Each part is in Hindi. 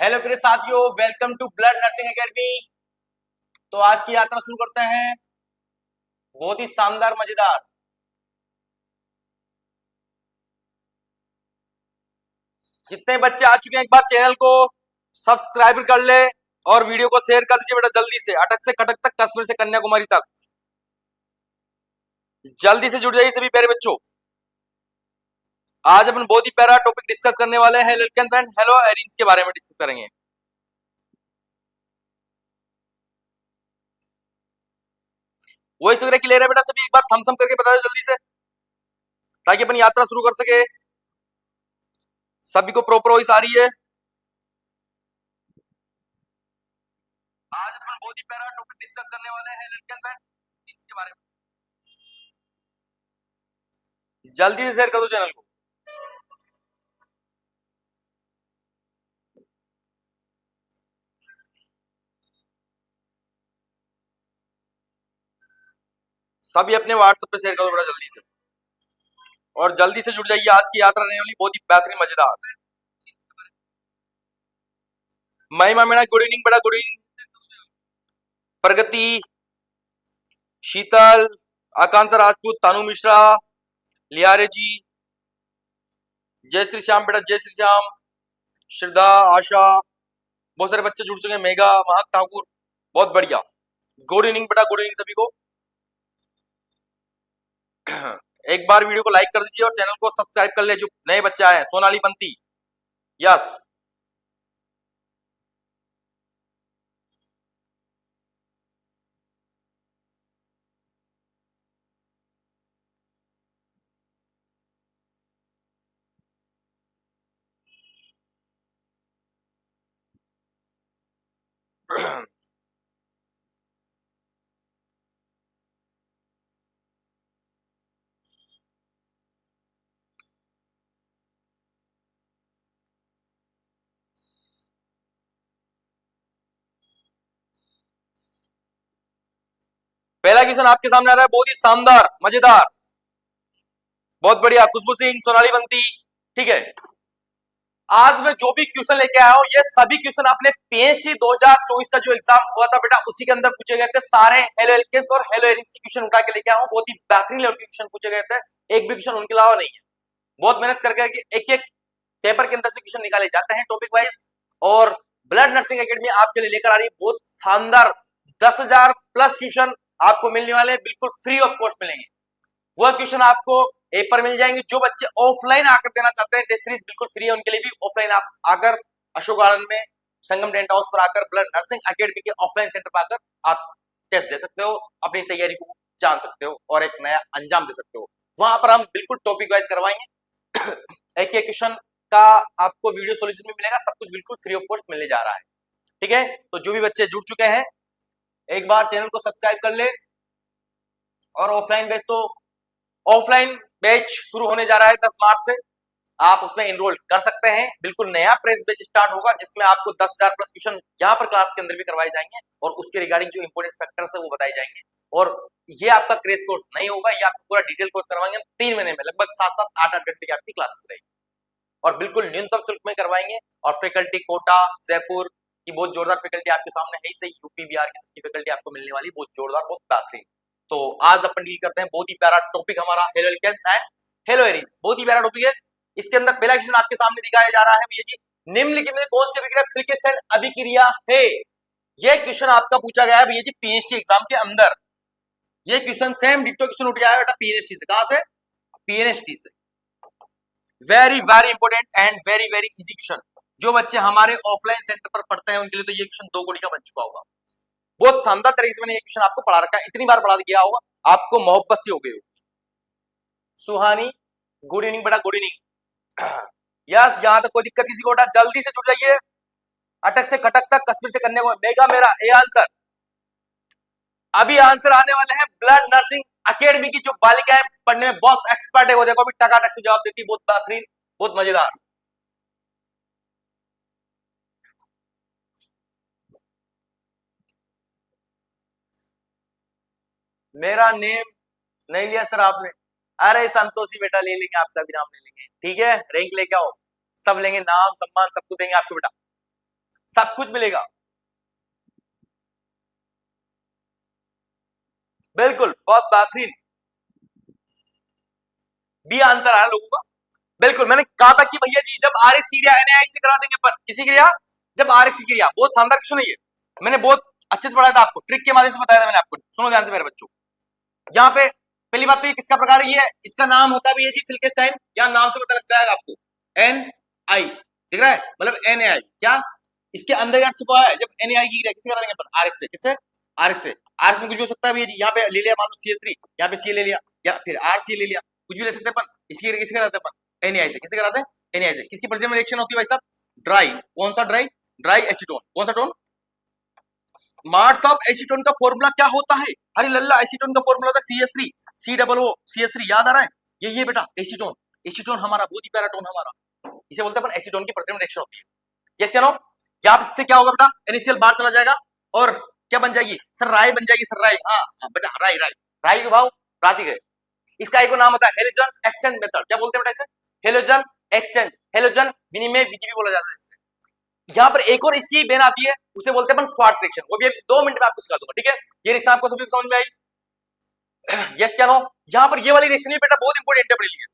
हेलो प्रिय साथियों, welcome to blood nursing academy. तो आज की यात्रा शुरू करते हैं, बहुत ही शानदार मजेदार। जितने बच्चे आ चुके हैं एक बार चैनल को सब्सक्राइब कर ले और वीडियो को शेयर कर दीजिए बेटा, जल्दी से। अटक से कटक तक, कश्मीर से कन्याकुमारी तक जल्दी से जुड़ जाइए सभी प्यारे बच्चों। आज अपन बहुत ही प्यारा टॉपिक डिस्कस करने वाले हैं, एल्केन्स एंड हेलो एरीन्स के बारे में डिस्कस करेंगे। वॉइस वगैरह क्लियर है बेटा सभी? एक बार थम्स अप करके बता दो जल्दी से, ताकि अपन यात्रा शुरू कर सके। सभी को प्रॉपर वॉइस आ रही है? आज अपन बहुत ही प्यारा टॉपिक डिस्कस करने वाले हैं, एल्केन्स एंड एरीन्स के बारे में। जल्दी से शेयर कर दो चैनल को। सभी अपने व्हाट्सएप पे शेयर कर दो बेटा जल्दी से, और जल्दी से जुड़ जाइए। आज की यात्रा रहने वाली बहुत ही बेहतरीन मजेदार। महिमा मीणा गुड इवनिंग बेटा, गुड इवनिंग। प्रगति, शीतल, आकांक्षा राजपूत, तानू मिश्रा, लियारे जी, जय श्री श्याम बेटा, जय श्री श्याम, श्रद्धा, आशा, बहुत सारे बच्चे जुड़ चुके हैं। मेघा, महक ठाकुर, बहुत बढ़िया। गुड इवनिंग बेटा, गुड इवनिंग सभी को। एक बार वीडियो को लाइक कर दीजिए और चैनल को सब्सक्राइब कर ले जो नए बच्चे आए हैं। सोनाली पंती, यस। पहला क्वेश्चन आपके सामने आ रहा है, बहुत ही शानदार मजेदार, बहुत बढ़िया। खुशबू सिंह, सोनाली बंती, ठीक है। आज मैं जो भी क्वेश्चन लेके आया हूं, ये सभी क्वेश्चन आपने पीएचडी 2024 का जो एग्जाम हुआ था बेटा, उसी के अंदर पूछे गए थे। सारे हेलो एल्केन्स और हेलो एरीन्स के क्वेश्चन उठा के लेके आया हूं। बहुत ही बेहतरीन लेवल के क्वेश्चन पूछे गए थे, एक भी क्वेश्चन उनके अलावा नहीं है। बहुत मेहनत करके एक एक पेपर के अंदर से क्वेश्चन निकाले जाते हैं टॉपिक वाइज, और ब्लड नर्सिंग एकेडमी आपके लिए लेकर आ रही है बहुत शानदार 10,000 प्लस क्वेश्चन आपको मिलने वाले हैं, बिल्कुल फ्री ऑफ कॉस्ट मिलेंगे। वह क्वेश्चन आपको ऐप पर मिल जाएंगे। जो बच्चे ऑफलाइन आकर देना चाहते हैं, टेस्ट सीरीज बिल्कुल फ्री है उनके लिए भी। ऑफलाइन आप आकर अशोक गार्डन में संगम टेंट हाउस पर आकर ब्लड नर्सिंग एकेडमी के ऑफलाइन सेंटर पर आकर आप टेस्ट दे सकते हो, अपनी तैयारी को जान सकते हो और एक नया अंजाम दे सकते हो। वहां पर हम बिल्कुल टॉपिक वाइज करवाएंगे। एक एक क्वेश्चन का आपको वीडियो सॉल्यूशन भी मिलेगा, सब कुछ बिल्कुल फ्री ऑफ कॉस्ट मिलने जा रहा है, ठीक है। तो जो भी बच्चे जुड़ चुके हैं, एक बार चैनल को सब्सक्राइब कर ले। और ऑफलाइन बैच तो ऑफलाइन बैच शुरू होने जा रहा है 10 मार्च से, आप उसमें एनरोल कर सकते हैं। बिल्कुल नया प्रेस बैच स्टार्ट होगा, जिसमें आपको 10,000 प्लस क्वेश्चन यहाँ पर क्लास के अंदर भी करवाए जाएंगे, और उसके रिगार्डिंग जो इंपोर्टेंट फैक्टर्स है वो बताए जाएंगे। और ये आपका क्रेश कोर्स नहीं होगा, ये आपको पूरा डिटेल कोर्स करवाएंगे 3 महीने में। लगभग 7-7, 8-8 घंटे की आपकी क्लासेस रहेगी, और बिल्कुल न्यूनतम शुल्क में करवाएंगे। और फैकल्टी कोटा जयपुर की बहुत जोरदार फैकल्टी आपके सामने है ही सही। यूपी बिहार की सबकी फैकल्टी आपको मिलने वाली, बहुत जोरदार, बहुत बेहतरीन। तो आज अपन डील करते हैं बहुत ही प्यारा टॉपिक हमारा, hello alkanes and hello arenes. बहुत ही प्यारा टॉपिक है। इसके अंदर पहला क्वेश्चन आपके सामने दिखाया जा रहा है भैया जी, निम्नलिखित में कौन सी अभिक्रिया फ्लिकेस्टाइन अभिक्रिया है? यह क्वेश्चन आपका पूछा गया है भैया जी पीएचडी एग्जाम के अंदर। ये क्वेश्चन सेम डिट्टो क्वेश्चन उठ गया है बेटा पीएनएसटी से। कहां से? पीएनएसटी से। Very very important and very very easy question. जो बच्चे हमारे ऑफलाइन सेंटर पर पढ़ते हैं उनके लिए तो ये क्वेश्चन 2 कोड़ी का बन चुका होगा। बहुत शानदार तरीके से मैंने ये क्वेश्चन आपको पढ़ा रखा है, इतनी बार पढ़ा दिया होगा, आपको मोहब्बत सी हो गई होगी। सुहानी, गुड इवनिंग बेटा, गुड इवनिंग। यस, यहां तक कोई दिक्कत किसी को? जल्दी से जुड़ जाइए। अटक से कटक तक, कश्मीर से कन्याकुमारी। मेगा मेरा ए आंसर। अभी आंसर आने वाले हैं। ब्लड नर्सिंग एकेडमी की जो बालिकाएं पढ़ने में बहुत एक्सपर्ट है, वो देखो अभी टकाटक से जवाब देती, बहुत बेहतरीन, बहुत मजेदार। मेरा नेम नहीं लिया सर आपने? अरे संतोषी बेटा, ले लेंगे, आपका भी नाम ले लेंगे, ठीक है। रैंक लेके आओ, सब लेंगे, नाम सम्मान सब कुछ देंगे आपको बेटा। सब कुछ मिलेगा। बिल्कुल, बहुत बेहतरीन बी आंसर आया लोगों का। बिल्कुल, मैंने कहा था कि भैया जी जब आर एक्स की क्रिया एन से करा देंगे अपन किसी क्रिया, जब आर एक्स की क्रिया, बहुत शानदार क्वेश्चन है ये, मैंने बहुत अच्छे से पढ़ाया था आपको, ट्रिक के माध्यम से बताया था मैंने आपको, सुनो ध्यान से मेरे बच्चों। यहाँ पे पहली बात तो ये किसका प्रकार है, ये इसका नाम होता भी है जी फिल्केस्टाइन, यहाँ नाम से पता लग जाएगा आपको, एन आई दिख रहा है, मतलब एन आई क्या, इसके अंदर यार छुपा है। जब एन आई की क्रिया किससे करा देंगे अपन, आर एक्स से, किससे, आर एक्स से, आर एक्स में कुछ भी हो सकता है भैया जी, यहाँ पे ले लिया मान लो CH3, यहाँ पे सी ले लिया, या फिर आर सी ले लिया, कुछ भी ले सकते हैं अपन, इसकी किससे कराते हैं अपन, एन आई से, किससे कराते हैं, एन आई से। किसकी प्रेजेंट में रिएक्शन होती है भाई साहब, ड्राई, कौन सा ड्राई, ड्राई एसीटोन, कौन सा टोन, स्मार्ट साहब एसीटोन का फॉर्मूला क्या होता है, अरे लल्ला एसीटोन का फॉर्मूला होता है CH3, COO, याद आ रहा है, ये बेटा एसीटोन, एसीटोन हमारा बहुत ही प्यारा टोन हमारा, इसे बोलते हैं अपन एसीटोन की प्रेजेंट रिएक्शन होती है। यस या नो, यहाँ से क्या होगा बेटा, इनिशियल बार चला जाएगा और क्या बन जाएगी सर, राय बन जाएगी सर, राय, हाँ बेटा राय, राय, राय के भाव राती गए। इसका एक नाम होता है हेलोजन एक्सचेंज मेथड, क्या बोलते हैं बेटा इसे, हेलोजन एक्सचेंज, हेलोजन विनिमय विधि भी बोला जाता है इसे। यहाँ पर एक और इसकी बेन आती है, उसे बोलते हैं अपन क्वार्ट्ज रिएक्शन, वो भी अभी 2 मिनट में आपको सिखा दूंगा, ठीक है। ये रिएक्शन आपको सभी समझ में आई, यस क्या नो। यहाँ पर ये वाली रिएक्शन भी बेटा बहुत इंपॉर्टेंट है अपने लिए,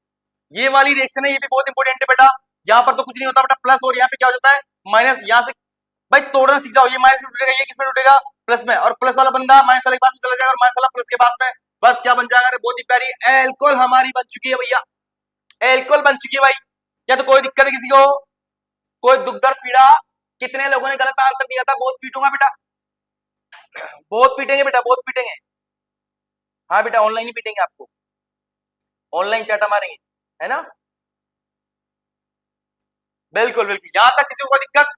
ये वाली रिएक्शन है, ये भी बहुत इंपॉर्टेंट है बेटा। यहाँ पर तो कुछ नहीं होता बेटा, प्लस, और यहाँ पे क्या हो जाता है माइनस, यहाँ से भाई तोड़ना सीख जाओ, ये माइनस में टूटेगा, ये किसमें टूटेगा, प्लस में, और प्लस वाला बंदा माइनस वाले के पास में चला जाएगा, और माइनस वाला प्लस के पास में, बस क्या बन जाएगा, बहुत ही प्यारी एल्कोहल हमारी बन चुकी है भैया, एल्कोहल बन चुकी है भाई। क्या तो कोई दिक्कत है किसी को, कोई दुख दर्द पीड़ा, कितने लोगों ने गलत आंसर दिया था, बहुत पीटूंगा बेटा, बहुत पीटेंगे बेटा, बहुत पीटेंगे, हाँ बेटा ऑनलाइन ही पीटेंगे आपको, ऑनलाइन चाटा मारेंगे, है ना, बिल्कुल बिल्कुल। यहां तक किसी को दिक्कत,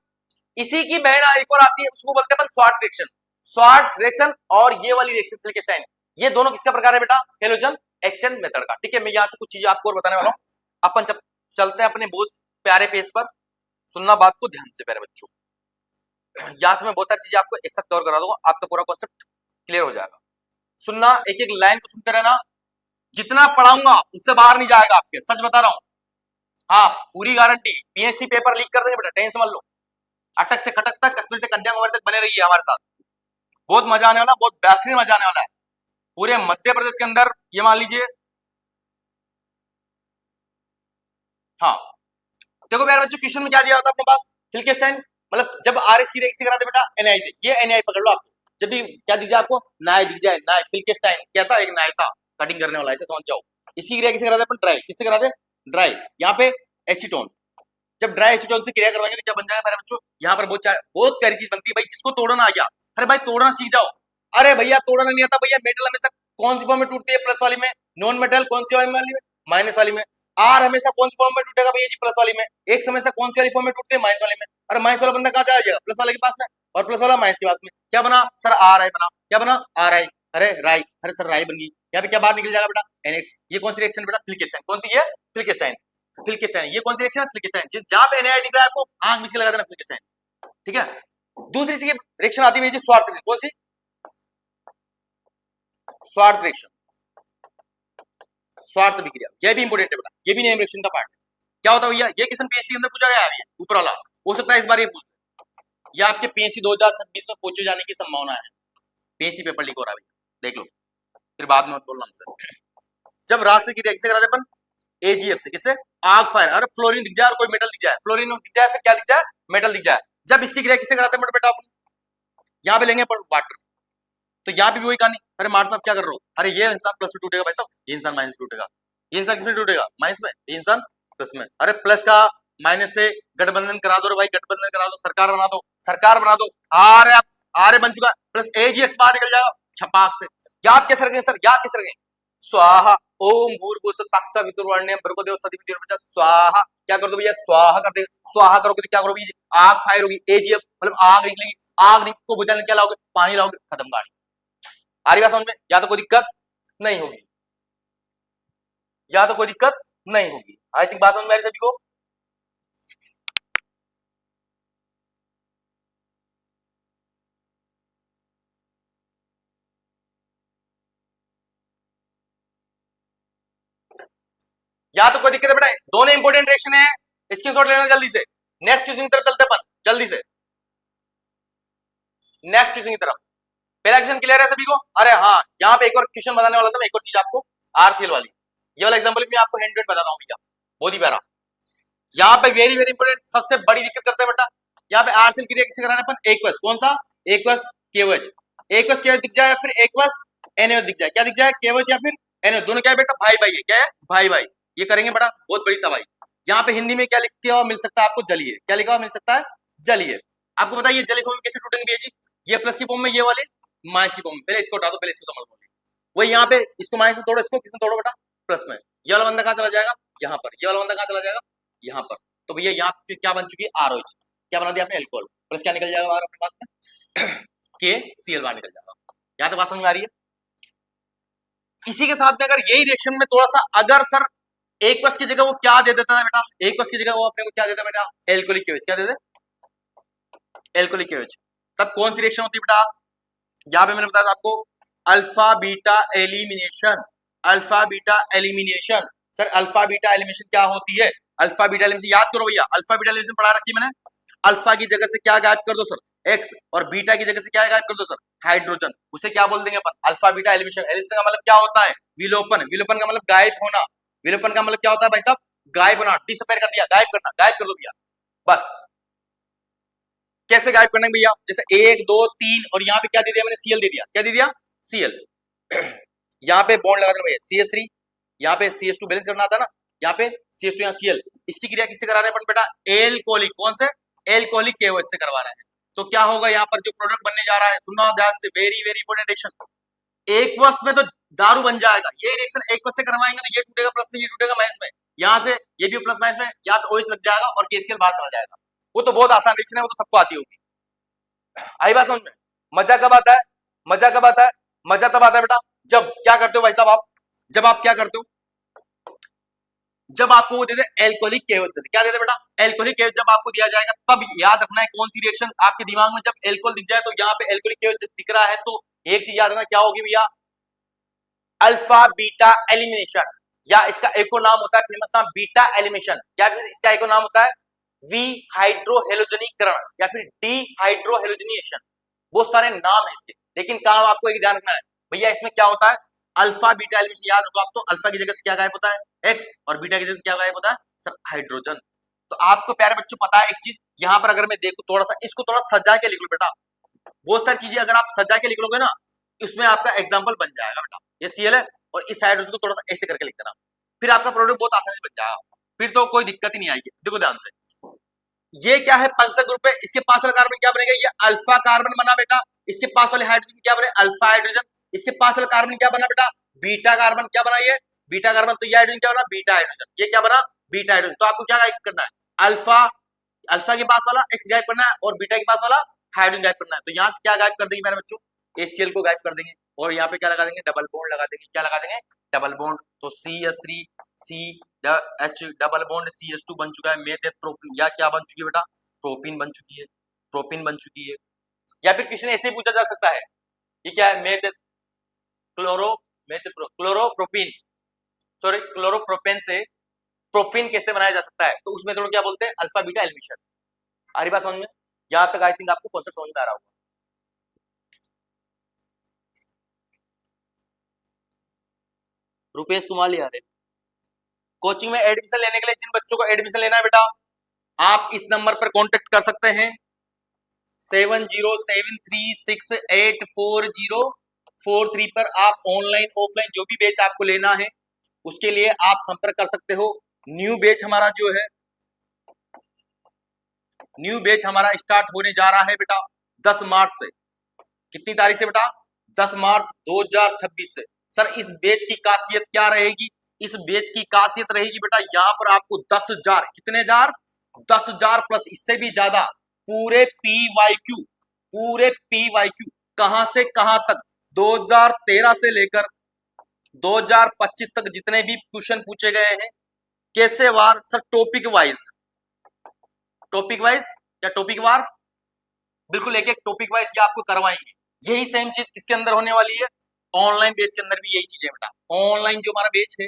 इसी की बहन एक और आती है, उसको बोलते हैं अपन स्वार्ट्ज रिएक्शन, स्वार्ट्ज रिएक्शन और ये वाली रिएक्शन फिल्केस्टाइन, ये दोनों किसका प्रकार है बेटा, हेलोजन एक्सचेंज मेथड का, ठीक है। मैं यहाँ से कुछ चीजें आपको और बताने वाला हूँ, अपन जब चलते हैं अपने बहुत प्यारे पेज पर, सुनना बात को ध्यान से प्यारे बच्चों, यहाँ से मैं बहुत सारी चीजें आपको एक साथ कवर करा दूंगा, आपका पूरा कॉन्सेप्ट क्लियर हो जाएगा। सुनना, एक एक लाइन को सुनते रहना, जितना पढ़ाऊंगा उससे बाहर नहीं जाएगा आपके, सच बता रहा हूँ, हाँ पूरी गारंटी। PhD पेपर लीक कर देंगे बेटा, टेंशन मत लो, अटक से खटक तक, कश्मीर से कन्याकुमारी तक बने रहिए हमारे साथ, बहुत मजा आने वाला, बहुत बेहतरीन मजा आने वाला है। पूरे मध्य प्रदेश के अंदर ये मान लीजिए, हाँ देखो प्यारे बच्चों, क्वेश्चन में क्या दिया होता है अपने पास, फिल्केस्टाइन, मतलब जब आर एक्स की रिएक्शन कराते बेटा एनआई से, ये एनआई पकड़ लो आपको, जब भी क्या दिख जाए आपको, नाय दिख जाए, नाय, फिल्केस्टाइन क्या था, एक नाय था कटिंग करने वाला, ऐसे समझ जाओ। इसकी क्रिया किससे कराते अपन, ड्राई, किससे कराते, ड्राई, यहाँ पे एसीटोन, जब ड्राई एसीटोन से क्रिया करवाएंगे तो क्या बन जाएगा मेरे बच्चों, यहाँ पर बहुत प्यारी चीज बनती है भाई, जिसको तोड़ना आ गया, अरे भाई तोड़ना सीख जाओ, अरे भैया तोड़ना नहीं आता भैया, मेटल हमेशा कौन सी फॉर्म में टूटती है, प्लस वाली में, नॉन मेटल कौन सी वाली में, माइनस वाली में, आर हमेशा कौन सी फॉर्म में टूटेगा भैया जी, प्लस वाली में, एक हमेशा कौन सी वाली फॉर्म में टूटते हैं, माइनस वाले में, अरे माइनस वाला बंदा कहाँ चला जाएगा, प्लस वाले के पास में, और प्लस वाला माइनस के पास में, क्या बना सर, आर आई बना, क्या बना, आर आई, अरे राई, अरे सर राई बन गई, यहाँ पे क्या बाहर निकल जाएगा बेटा, एनएक्स, ये कौन सी रिएक्शन बेटा, फिल्केस्टाइन, कौन सी है, फिल्केस्टाइन, फिल्केस्टाइन, ये कौन सी रिएक्शन है, फिल्केस्टाइन, जिस जहां पे एनआई दिख रहा है आपको आंख मिच के लगा देना, फिल्केस्टाइन, ठीक है। दूसरी सी रिएक्शन आती है जी स्वार्ट्ज रिएक्शन, कौन सी, स्वार्ट्ज रिएक्शन, स्वार्ट्ज अभिक्रिया, यह भी इंपॉर्टेंट है बेटा, ये भी नेम रिएक्शन का पार्ट है। क्या होता है भैया, ये क्वेश्चन PhD के अंदर पूछा गया है, ऊपर वाला हो सकता है इस बार ये पूछ, ये आपके PhD 2026 में पूछे जाने की संभावना है, PhD पेपर लीक हो रहा है भैया, देख लो, फिर बाद में मत बोलना हमसे। जब राख से की रिएक्शन कराते अपन AgF से, किससे, आग फायर, अरे फ्लोरीन दिख जाए और कोई मेटल दिख जाए, फ्लोरीन दिख जाए फिर क्या दिख जाए, मेटल दिख जाए, जब इसकी क्रिया किससे कराते हैं बेटा अपन, यहाँ पे लेंगे अपन वाटर, तो यहाँ पे भी वही कहानी, अरे मार साहब क्या कर रहे हो, अरे ये इंसान प्लस में टूटेगा भाई साहब, ये इंसान माइनस में टूटेगा, ये इंसान किसमें टूटेगा, माइनस में, ये इंसान प्लस में, अरे प्लस का माइनस से गठबंधन करा दो रे भाई, गठबंधन करा दो, सरकार बना दो, सरकार बना दो, आरे बन चुका, प्लस AgX बाहर निकल जाएगा छपाक से, याद कैसे रखें सर, याद कैसे रखें, स्वाहा ओम भूर्भुवस्सुः भर्गोदेवस्य धीमहि धियो यो न स्वाहा, क्या कर दो भैया, स्वाहा कर दे, स्वाहा करोगे तो क्या करोगे, आग फायर होगी, AgF मतलब आग निकलेगी, आग को बुझाने क्या लाओगे, पानी लाओगे, खत्म कहानी, आ रही बात समझ में, या तो कोई दिक्कत नहीं होगी, या तो कोई दिक्कत नहीं होगी, आई थिंक बात समझ में आ रही सभी को। या तो कोई दिक्कत है बेटा, दोनों इंपॉर्टेंट रिएक्शन है, स्क्रीनशॉट लेना जल्दी से, नेक्स्ट क्वेश्चन की तरफ चलते अपन जल्दी से। नेक्स्ट क्वेश्चन की तरफ। पहला क्वेश्चन क्लियर है सभी को? अरे हाँ, यहाँ पे एक और क्वेश्चन बताने वाला था मैं, एक और चीज आपको, आरसीएल वाली, ये वाला एग्जांपल मैं आपको हैंड टू हैंड बताता हूँ भैया, बहुत ही प्यारा। यहाँ पे वेरी वेरी इंपोर्टेंट, सबसे बड़ी दिक्कत करता है बेटा, यहाँ पे आरसीएल क्रिया किसे कराना अपन, एक्वस, कौन सा, एक्वस केवच, एक्वस केवच दिख जाए या फिर एक्वस एनएच दिख जाए, क्या दिख जाए, केवच या फिर एनएच, दोनों क्या है बेटा, भाई भाई है, क्या है, भाई भाई, ये करेंगे बेटा, बहुत बड़ी तबाही। यहाँ पे हिंदी में क्या लिखते हुआ मिल सकता है आपको, जलीय, क्या लिखा हुआ मिल सकता है, जलीय। आपको बताइए जलीय फॉर्म में कैसे टूटेंगे जी, ये प्लस की फॉर्म में, ये वाले माइनस की फॉर्म में, पहले इसको हटा दो, पहले इसको समझ लो। वही यहाँ पे इसको माइनस में तोड़ो, इसको किसमें तोड़ो बेटा, प्लस में, ये वाला बंदा कहाँ चला जाएगा, यहाँ पर, ये वाला बंदा कहाँ चला जाएगा, यहाँ पर। तो भैया यहाँ पे क्या बन चुकी है, आरओएच, क्या बना दिया आपने, एल्कोहल, प्लस क्या निकल जाएगा बाहर अपने पास में, के सीएल बाहर निकल जाएगा। यहाँ तो बात समझ में आ रही है? इसी के साथ में अगर यही रिएक्शन में थोड़ा सा अगर सर एक प्लस की जगह वो क्या दे देता है बेटा, एक प्लस की जगह वो अपने को क्या देता है बेटा, एल्कोहलिक केवेज, क्या दे दे, एल्कोहलिक केवेज, तब कौन सी रिएक्शन होती है बेटा, यहाँ पे मैंने बताया था आपको, alpha beta elimination, alpha beta elimination. Sir alpha beta elimination क्या होती है, अल्फा बीटा एलिमिनेशन याद करो भैया, अल्फा बीटा एलिमिनेशन पढ़ा रखी है मैंने, अल्फा की जगह से क्या गायब कर दो सर, एक्स, और बीटा की जगह से क्या गायब कर दो सर, हाइड्रोजन, उसे क्या बोल देंगे अपन, अल्फा बीटा एलिमिनेशन। एलिमिनेशन का मतलब क्या होता है, विलोपन, विलोपन का मतलब गायब होना, विलोपन का मतलब क्या होता है भाई साहब, गायब होना, डिसअपेयर कर दिया, गायब करना, गायब कर दो भैया, बस। कैसे गायब करना है भैया, जैसे 1 2 3 और यहाँ पे क्या दे दिया मैंने, सीएल दे दिया, क्या दे दिया, सीएल, यहाँ पे बॉन्ड लगा देना भैया, CH3, यहाँ पे CH2 बैलेंस करना था ना, यहाँ पे CH2, यहाँ CL, इसकी क्रिया किससे करा रहे हैं अपन बेटा, एल्कोहलिक, कौन से, एल्कोहलिक केओएच से करवा रहे हैं। तो क्या होगा यहाँ पर जो प्रोडक्ट बनने जा रहा है, सुनना ध्यान से, वेरी वेरी इंपोर्टेंट रिएक्शन, एक वर्ष में तो दारू बन जाएगा, ये रिएक्शन एक वर्ष से करवाएंगे ना, ये टूटेगा प्लस में, ये टूटेगा माइनस में, यहाँ से ये भी प्लस माइनस में, यहाँ पे OH लग जाएगा और KCl बाहर चला जाएगा। वो तो बहुत आसान रिएक्शन है, वो तो सबको आती होगी। आई बात समझ में? मजा कब आता है, मजा कब आता है, मजा तब आता है बेटा जब क्या करते हो भाई साहब आप, जब आप क्या करते हो, जब आपको वो दे दे एल्कोहलिक केवच दे दे, क्या दे दे बेटा, एल्कोहलिक केवच जब आपको दिया जाएगा, तब याद रखना है कौन सी रिएक्शन आपके दिमाग में, जब एल्कोहल दिख जाए तो यहाँ पे एल्कोहलिक केवच दिख रहा है, तो एक चीज याद रखना, क्या होगी भैया, अल्फा बीटा एलिमिनेशन, या इसका एक और नाम होता है फेमस नाम, बीटा एलिमिनेशन, या फिर इसका एक और नाम होता है वी हाइड्रोहेलोजनीकरण, या फिर डी हाइड्रोहेलोजनीशन, बहुत सारे नाम है इसके, लेकिन काम आपको एक ध्यान रखना है भैया, इसमें क्या होता है, अल्फा बीटा एलिमिनेशन याद रखो आप, तो अल्फा की जगह से क्या गायब होता है, एक्स, और बीटा की जगह से क्या गायब होता है सर, हाइड्रोजन। तो आपको प्यारे बच्चों पता है एक चीज, यहाँ पर अगर मैं देखूं थोड़ा सा, इसको थोड़ा सजा के लिख लो बेटा, बहुत सारी चीजें अगर आप सजा के लिख लोगे ना, इसमें आपका एग्जाम्पल बन जाएगा बेटा, ये सीएल है और इस हाइड्रोजन को थोड़ा सा ऐसे करके लिख देना, फिर आपका प्रोडक्ट बहुत आसानी से बन जाएगा, फिर तो कोई दिक्कत ही नहीं आएगी। देखो ध्यान से, ये क्या है, पंक्चर ग्रुप है, इसके पास वाला कार्बन क्या बनेगा, ये अल्फा कार्बन बना बेटा, इसके पास वाले हाइड्रोजन क्या बने, अल्फा हाइड्रोजन, इसके पास वाला कार्बन क्या बना बेटा, बीटा कार्बन, क्या बना ये, बीटा कार्बन, तो ये हाइड्रोजन क्या बना, बीटा हाइड्रोजन, ये क्या बना, बीटा हाइड्रोजन। तो आपको क्या गायब करना है, अल्फा, अल्फा के पास वाला एक्स गायब करना है और बीटा के पास वाला हाइड्रोजन गायब करना है। तो यहाँ से क्या गायब कर देंगे मेरे बच्चों, HCl को गायब कर देंगे, और यहाँ पे क्या लगा देंगे, डबल बॉन्ड लगा देंगे, क्या लगा देंगे, डबल बॉन्ड, तो CH3 C H double bond CH2 बन चुका है, मेथ प्रोपीन, या क्या बन चुकी है बेटा, प्रोपीन बन चुकी है, प्रोपीन बन चुकी है। या फिर किसी ने ऐसे पूछा जा सकता है, ये क्या है, मेथ क्लोरोप्रोपीन, सॉरी क्लोरोप्रोपेन से प्रोपीन कैसे बनाया जा सकता है, तो उसमें थोड़ा क्या बोलते हैं, अल्फा बीटा एलिमिनेशन। आ रही बात समझ में? यहां तक आई थिंक आपको कॉन्सेप्ट समझ में आ रहा होगा। रुपेश कुमार लिया रहे कोचिंग में एडमिशन लेने के लिए, जिन बच्चों को एडमिशन लेना है बेटा, आप इस नंबर पर कांटेक्ट कर सकते हैं, 7073684043 पर आप ऑनलाइन ऑफलाइन जो भी बैच आपको लेना है उसके लिए आप संपर्क कर सकते हो। न्यू बैच हमारा जो है, न्यू बैच हमारा स्टार्ट होने जा रहा है बेटा 10 मार्च से। कितनी तारीख से बेटा, 10 मार्च 2026 से। सर इस बैच की खासियत क्या रहेगी, इस बैच की खासियत रहेगी बेटा, यहाँ पर आपको 10,000, कितने हजार, 10,000 प्लस इससे भी ज्यादा पूरे PYQ कहां से कहां तक, 2013 से लेकर 2025 तक जितने भी क्वेश्चन पूछे गए हैं, कैसे वार सर, टॉपिक वाइज या टॉपिक वार, बिल्कुल एक एक टॉपिक वाइज ये आपको करवाएंगे। यही सेम चीज किसके अंदर होने वाली है, ऑनलाइन बेच के अंदर भी यही चीज है बेटा। ऑनलाइन जो हमारा बेच है,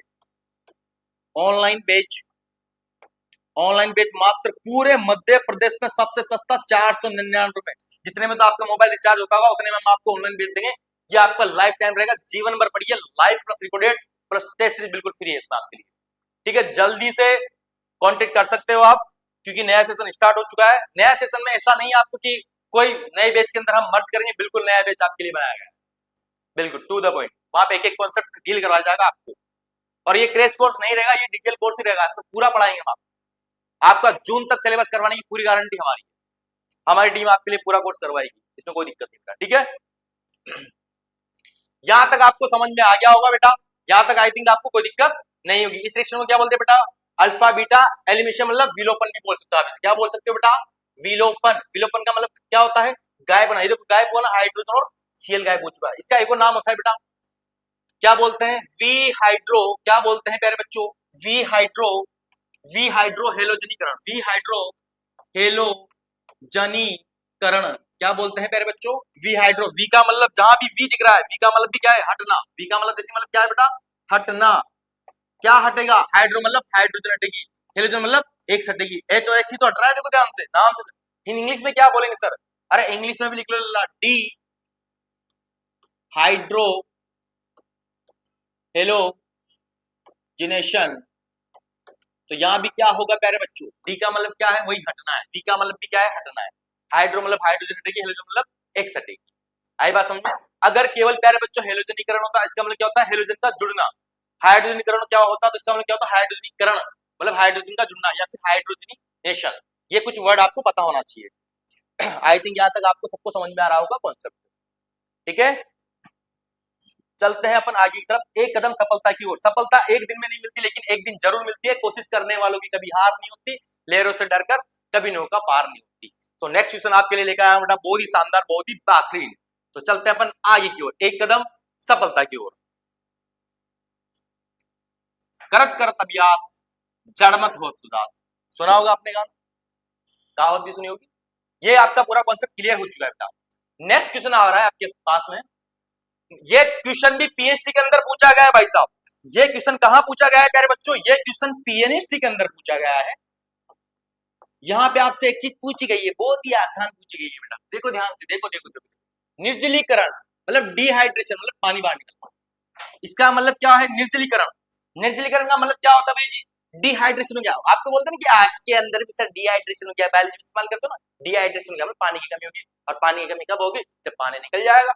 ऑनलाइन बेच मात्र पूरे मध्य प्रदेश में सबसे सस्ता 499 रुपए, जितने में तो आपका मोबाइल रिचार्ज होता होगा उतने में हम आपको ऑनलाइन भेज देंगे। ये आपका लाइफ टाइम रहेगा, जीवन भर पढ़िए, live plus recorded plus test series बिल्कुल फ्री है इसमें आपके लिए। ठीक है, जल्दी से कांटेक्ट कर सकते हो आप, क्योंकि नया सेशन स्टार्ट हो चुका है। नया सेशन में ऐसा नहीं है आपको कि कोई नए बैच के अंदर हम मर्ज करेंगे, बिल्कुल नया बैच आपके लिए बनाया गया है, बिल्कुल टू द पॉइंट। वहां पे एक एक कॉन्सेप्ट डील करवाया जाएगा आपको, और ये क्रैश कोर्स नहीं रहेगा, ये डिटेल कोर्स ही रहेगा, इसको पूरा पढ़ाएंगे हम आपका जून तक सिलेबस करवाने की पूरी गारंटी हमारी टीम आपके लिए पूरा कोर्स करवाएगी, इसमें कोई दिक्कत नहीं। ठीक है, यहां तक आपको समझ में आ गया होगा बेटा, यहां तक आई थिंक आपको कोई दिक्कत नहीं होगी। इस रिएक्शन को क्या बोलते हैं बेटा, अल्फा बीटा एलिमिनेशन, मतलब विलोपन भी बोल सकते हो आप, क्या बोल सकते हो बेटा, विलोपन। विलोपन का मतलब क्या होता है, गायब होना। ये देखो गायब हुआ ना, हाइड्रोजन और सीएल गायब हो चुका है। इसका एक और नाम होता है बेटा, क्या बोलते हैं, वी हाइड्रो, क्या बोलते हैं प्यारे बच्चों, वी हाइड्रो, वी हाइड्रो हेलोजनीकरण, वी हाइड्रो हेलोजनीकरण क्या बोलते हैं प्यारे बच्चों, वी हाइड्रो। वी का मतलब जहां भी वी दिख रहा है, वी का मतलब भी क्या है, हटना। वी का मतलब जैसे मतलब क्या है बेटा, हटना। क्या हटेगा, हाइड्रो मतलब हाइड्रोजन हटेगी, हेलोजन मतलब एक्स हटेगी। एच और एक्स ही तो हट रहा है, देखो ध्यान से नाम से। इन इंग्लिश में क्या बोलेंगे सर, अरे इंग्लिश में भी लिख लो, डी हाइड्रो हेलोजिनेशन। तो यहां भी क्या होगा प्यारे बच्चों, डी का मतलब क्या है, वही हटना है। डी का मतलब भी क्या है, हटना है। हाइड्रो मतलब हाइड्रोजन हटेगी, हेलोजन मतलब एक्स हटेगी। आई बात समझ में। अगर केवल प्यारे बच्चों हेलोजनीकरण होता, इसका मतलब क्या होता है, हेलोजन का जुड़ना। हाइड्रोजनीकरण क्या होता है, तो इसका मतलब क्या होता है, हाइड्रोजनीकरण मतलब हाइड्रोजन का जुड़ना या फिर हाइड्रोजनीनेशन। ये कुछ वर्ड आपको पता होना चाहिए। आई थिंक यहां तक आपको सबको समझ में आ रहा होगा कॉन्सेप्ट। ठीक है, चलते हैं अपन आगे की तरफ, एक कदम सफलता की ओर। सफलता एक दिन में नहीं मिलती, लेकिन एक दिन जरूर मिलती है। कोशिश करने वालों की कभी हार नहीं होती, लहरों से डरकर कभी नौका पार नहीं होती। तो नेक्स्ट क्वेश्चन आपके लिए लेकर आया बेटा, बहुत ही शानदार, बहुत ही बेहतरीन। तो चलते हैं अपन आगे की ओर, एक कदम सफलता की ओर। करत करत अभ्यास जड़मत होत सुजात, सुना होगा आपने गाना, कहावत भी सुनी होगी। ये आपका पूरा कॉन्सेप्ट क्लियर हो चुका है बेटा। नेक्स्ट क्वेश्चन आ रहा है आपके पास में, ये क्वेश्चन भी पीएचडी के अंदर पूछा गया है भाई साहब। ये क्वेश्चन कहां पूछा गया है प्यारे बच्चों, ये क्वेश्चन पीएनएसटी के अंदर पूछा गया है। यहां पे आपसे एक चीज पूछी गई है, बहुत ही आसान पूछी गई है बेटा, देखो ध्यान से, देखो देखो देखो। निर्जलीकरण मतलब डिहाइड्रेशन, मतलब पानी बाहर निकलना। इसका मतलब क्या है, निर्जलीकरण। निर्जलीकरण का मतलब क्या होता है भाई जी, डिहाइड्रेशन हो गया। आपको बोलते हैं ना कि आग के अंदर भी सर डिहाइड्रेशन हो गया, बायोलॉजी में इस्तेमाल करते हो ना, डिहाइड्रेशन हो गया मतलब पानी की कमी होगी। और पानी की कमी कब होगी, जब पानी निकल जाएगा,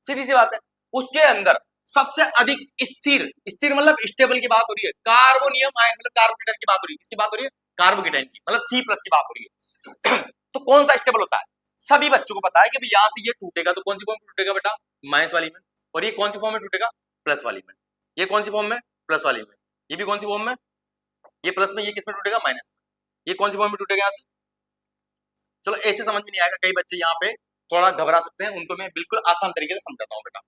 सीधी सी बात है। उसके अंदर सबसे अधिक स्थिर, स्थिर मतलब स्टेबल की बात हो रही है, कार्बोनियम आयन मतलब कार्बोकेटाइन की बात हो रही है, किसकी बात हो रही है, कार्बोकेटाइन की, मतलब सी प्लस की बात हो रही है। तो कौन सा स्टेबल होता है, सभी बच्चों को पता है कि भाई यहां से ये टूटेगा तो कौन सी फॉर्म में टूटेगा बेटा, माइनस वाली में। और ये कौन सी फॉर्म में टूटेगा, प्लस वाली में। ये कौन सी फॉर्म में, प्लस वाली में। ये भी कौन सी फॉर्म में, ये प्लस में, ये किस में टूटेगा, माइनस में। ये कौन सी फॉर्म में टूटेगा यहां से। चलो ऐसे समझ में नहीं आएगा, कई बच्चे यहाँ पे थोड़ा घबरा सकते हैं, उनको मैं बिल्कुल आसान तरीके से समझाता हूँ बेटा।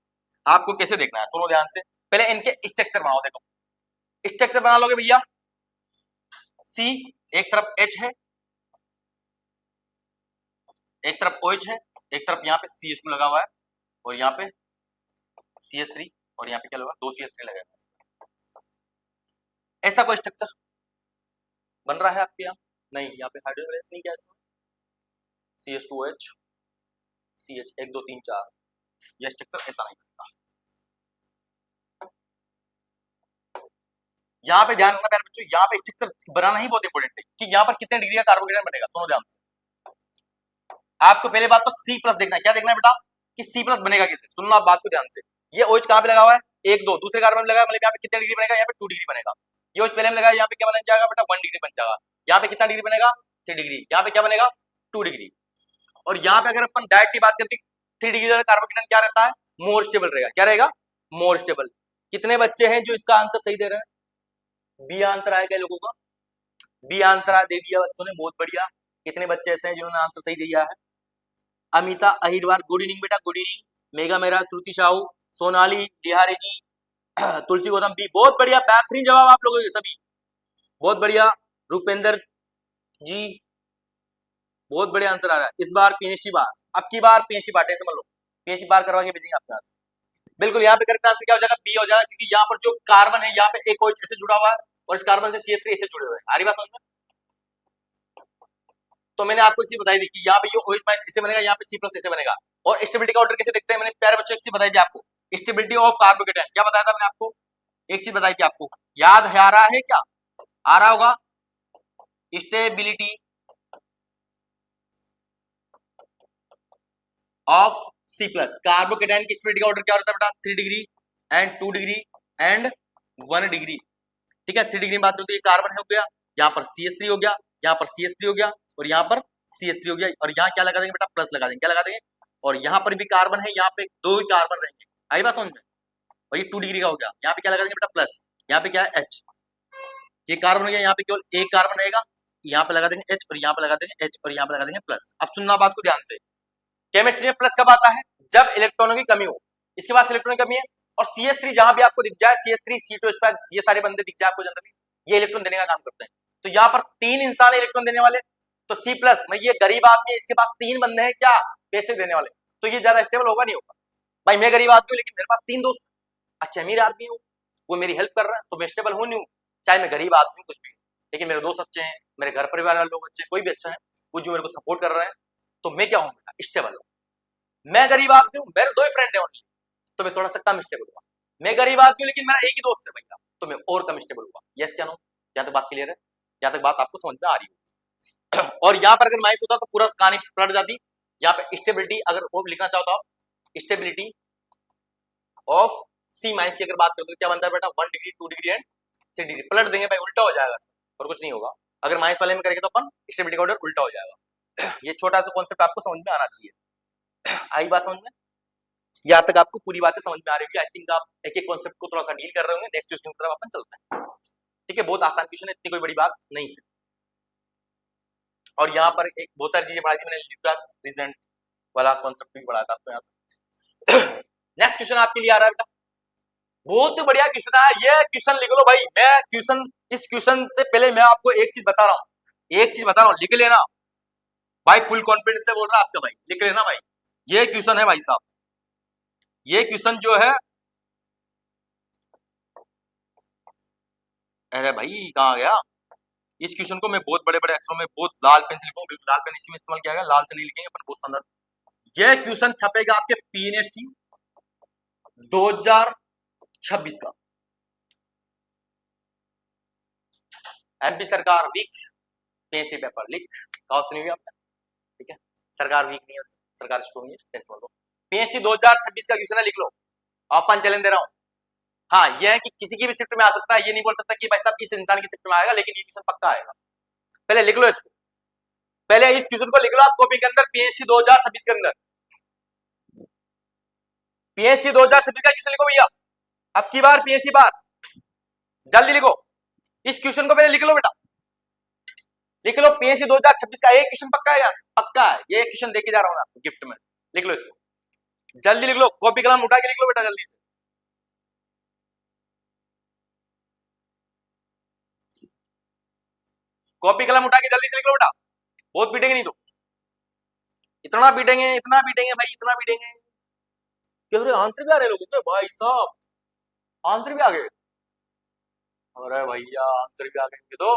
आपको कैसे देखना है, सुनो ध्यान से। पहले इनके स्ट्रक्चर बनाओ, देखो स्ट्रक्चर बना लोगे भैया। सी एक तरफ एच है, एक तरफ OH है, एक तरफ यहाँ पे CH2 लगा हुआ है, और यहाँ पे CH3, और यहाँ पे क्या लगा, 2 CH3 लगा है। ऐसा कोई स्ट्रक्चर बन रहा है आपके यहाँ, नहीं, यहाँ पे हाइड्रोजन बैलेंस नहीं किया इसमें। CH2OH CH 1 2 3 4, यह स्ट्रक्चर ऐसा नहीं बनता। यहाँ पे ध्यान रखना प्यारे बच्चों, यहाँ पे स्ट्रक्चर बनाना ही बहुत इंपॉर्टेंट है कि यहाँ पर कितने डिग्री का कार्बोकेटाइन बनेगा। सुनो ध्यान से, आपको पहले बात तो C प्लस देखना है। क्या देखना है बेटा, कि C प्लस बनेगा कैसे। सुनो आप बात को ध्यान से, ये OH कहाँ पे लगा हुआ है, 1 2, दूसरे कार्बन में लगा है, मतलब यहाँ पे कितने डिग्री बनेगा, यहाँ पे 2 डिग्री बनेगा। ये OH पहले में लगा है, यहाँ पे क्या बन जाएगा बेटा, 1 डिग्री बन जाएगा। यहाँ पे कितना डिग्री बनेगा, 3 डिग्री। यहाँ पे क्या बनेगा, 2 डिग्री। और यहाँ पे अगर अपन डायरेक्ट की बात करते 3 डिग्री कार्बोकेटाइन क्या रहता है, मोर स्टेबल रहेगा। क्या रहेगा, मोर स्टेबल। कितने बच्चे हैं जो इसका आंसर सही दे रहे हैं, बी आंसर आएगा लोगों का, बी आंसर दे दिया बच्चों ने, बहुत बढ़िया। कितने बच्चे ऐसे हैं जिन्होंने आंसर सही दिया है, अमिता अहिरवार, गुड इवनिंग बेटा, गुड इवनिंग। मेगा मेहरा, श्रुति साहू, सोनाली लिहारी जी, तुलसी गौतम भी, बहुत बढ़िया, बेहतरीन जवाब आप लोगों के सभी, बहुत बढ़िया। रूपेंद्र जी, बहुत बढ़िया आंसर आ रहा है। इस बार पीएचडी बार, अब की बार पीएचडी बार, टेंशन मत लो, पीएचडी बार करवा के भेजेंगे आपके पास। बिल्कुल, यहाँ पे करेक्ट आंसर क्या हो जाएगा, बी हो जाएगा, क्योंकि यहाँ पर जो कार्बन है, यहाँ पे एक OH ऐसे जुड़ा हुआ है, और इस कार्बन से CH3 ऐसे जुड़े हुए हैं। आ रही बात समझ में। तो मैंने आपको एक चीज बताई थी कि यहाँ पे ये OH माइनस ऐसे बनेगा, यहाँ पे C प्लस ऐसे बनेगा। और स्टेबिलिटी का ऑर्डर कैसे देखते हैं, मैंने प्यारे बच्चों एक चीज बताई थी आपको, स्टेबिलिटी ऑफ कार्बोकेटाइन। क्या बताया था मैंने आपको, एक चीज बताई थी आपको, याद है, आ रहा है क्या, आ रहा होगा, stability of C plus. Carbocation की स्टेबिलिटी का ऑर्डर क्या होता है बेटा, 3 degree and 2 degree and 1 degree. ठीक है, 3 डिग्री में बात करें तो ये कार्बन हो गया, यहाँ पर CH3 हो गया, यहाँ पर CH3 हो गया, और यहाँ पर CH3 हो गया, और यहाँ क्या लगा देंगे बेटा, प्लस लगा देंगे। क्या लगा देंगे, और यहाँ पर भी कार्बन है, यहाँ पे 2 ही कार्बन रहेंगे। आई बात समझ में, और ये 2 डिग्री का हो गया, यहाँ पे क्या लगा देंगे बेटा, प्लस, यहाँ पे क्या है H, ये कार्बन हो गया, यहाँ पे केवल एक कार्बन रहेगा, यहाँ पे लगा देंगे H, और यहाँ पे लगा देंगे H, और यहाँ पे लगा देंगे प्लस। अब सुनना बात को ध्यान से, केमिस्ट्री में प्लस कब आता है, जब इलेक्ट्रॉनों की कमी हो। इसके पास इलेक्ट्रॉन की कमी है, और CH3 जहां भी आपको दिख जाए, CH3 C2H5 ये सारे बंदे दिख जाए आपको जनरली, ये इलेक्ट्रॉन देने का काम करते हैं। तो यहाँ पर 3 इंसान इलेक्ट्रॉन देने वाले, तो C प्लस में ये गरीब आदमी है, इसके पास 3 बंदे हैं क्या, पैसे देने वाले, तो ये ज्यादा स्टेबल होगा नहीं होगा। भाई मैं गरीब आदमी हूँ लेकिन मेरे पास 3 दोस्त अच्छे अमीर आदमी हूँ, वो मेरी हेल्प कर रहा है, तो मैं स्टेबल हूँ नहीं हूँ, चाहे मैं गरीब आदमी हूँ कुछ भी, लेकिन मेरे दोस्त अच्छे हैं, मेरे घर परिवार वाले लोग अच्छे हैं, कोई भी अच्छा है, वो जो मेरे को सपोर्ट कर रहा है, तो मैं क्या हूँ, स्टेबल हूँ। मैं गरीब आदमी हूँ, मेरे 2 ही फ्रेंड है ओनली, तो मैं थोड़ा सा कम स्टेबल हुआ। मैं गरीब आदमी हूँ लेकिन मेरा एक ही दोस्त है भैया, तो मैं और कम स्टेबल हुआ। यस क्या नो, यहाँ तक बात क्लियर है, यहाँ तक बात आपको समझ में आ रही है। और यहाँ पर अगर माइनस होता तो पूरा कहानी पलट जाती। यहाँ पे स्टेबिलिटी अगर वो लिखना चाहो तो आप स्टेबिलिटी ऑफ C माइनस की अगर बात करें तो क्या बनता है बेटा, 1 डिग्री 2 डिग्री एंड 3 डिग्री। पलट देंगे भाई, उल्टा हो जाएगा और कुछ नहीं होगा। अगर माइनस वाले में करेंगे तो अपन स्टेबिलिटी का ऑर्डर उल्टा हो जाएगा। ये छोटा सा कॉन्सेप्ट आपको समझ में आना चाहिए। आई बात समझ में, यहाँ तक आपको पूरी बातें समझ में आ रही होगी। आई थिंक आप एक एक कॉन्सेप्ट को थोड़ा सा डील कर रहे होंगे। नेक्स्ट क्वेश्चन की तरफ अपन चलते हैं। ठीक है, बहुत आसान क्वेश्चन है, इतनी कोई बड़ी बात नहीं है। और यहाँ पर एक बहुत सारी चीजें पढ़ाई थी मैंने, ल्यूकास रीजेंट वाला कॉन्सेप्ट भी पढ़ाया था आपको यहाँ से। नेक्स्ट क्वेश्चन आपके लिए आ रहा है बेटा, बहुत बढ़िया क्वेश्चन है ये, क्वेश्चन लिख लो भाई। मैं क्वेश्चन, इस क्वेश्चन से पहले मैं आपको एक चीज बता रहा हूँ, एक चीज बता रहा हूँ, लिख लेना भाई, फुल कॉन्फिडेंस से बोल रहा आपका भाई, लिख लेना भाई। ये क्वेश्चन है भाई साहब, ये क्वेश्चन जो है, अरे भाई कहाँ गया, इस क्वेश्चन को मैं बहुत बड़े बड़े अक्षरों में, बहुत लाल पेन से लिखूंगा, बिल्कुल लाल पेन इसी में इस्तेमाल किया गया, लाल से नहीं लिखेंगे अपन, बहुत शानदार। यह क्वेश्चन छपेगा आपके PNST 2026 का। MP सरकार वीक PNST पेपर लीक, कहा सुनी हुई आपने, ठीक है, सरकार वीक नहीं है, सरकार स्ट्रॉन्ग नहीं है, टेंशन मत लो। PNST 2026 का क्वेश्चन है, लिख लो, अपन चैलेंज दे रहा हूं। हाँ, यह है कि किसी की भी शिफ्ट में आ सकता है, ये नहीं बोल सकता कि भाई साहब इस इंसान की शिफ्ट में आएगा, लेकिन ये क्वेश्चन पक्का आएगा। पहले लिख लो इसको, पहले इस क्वेश्चन को लिख लो आप कॉपी के अंदर, PNST 2026 के अंदर, PNST 2026 का क्वेश्चन लिखो भैया, अब की बार PNST बार, जल्दी लिखो, इस क्वेश्चन को पहले लिख लो बेटा, लिख लो। PNST 2026 का एक क्वेश्चन पक्का है, पक्का है, ये क्वेश्चन देके जा रहा हूं आपको गिफ्ट में, लिख लो इसको, जल्दी लिख लो, कॉपी कलम उठा के लिख लो बेटा जल्दी से। कॉपी कलम उठा के जल्दी से लिख लो बेटा, बहुत पीटेंगे नहीं तो, इतना पीटेंगे, इतना पीटेंगे भाई, इतना पीटेंगे। क्या आंसर भी आ रहे लोगों के भाई साहब, आंसर भी आ गए, अरे भैया आंसर भी आ गए, तो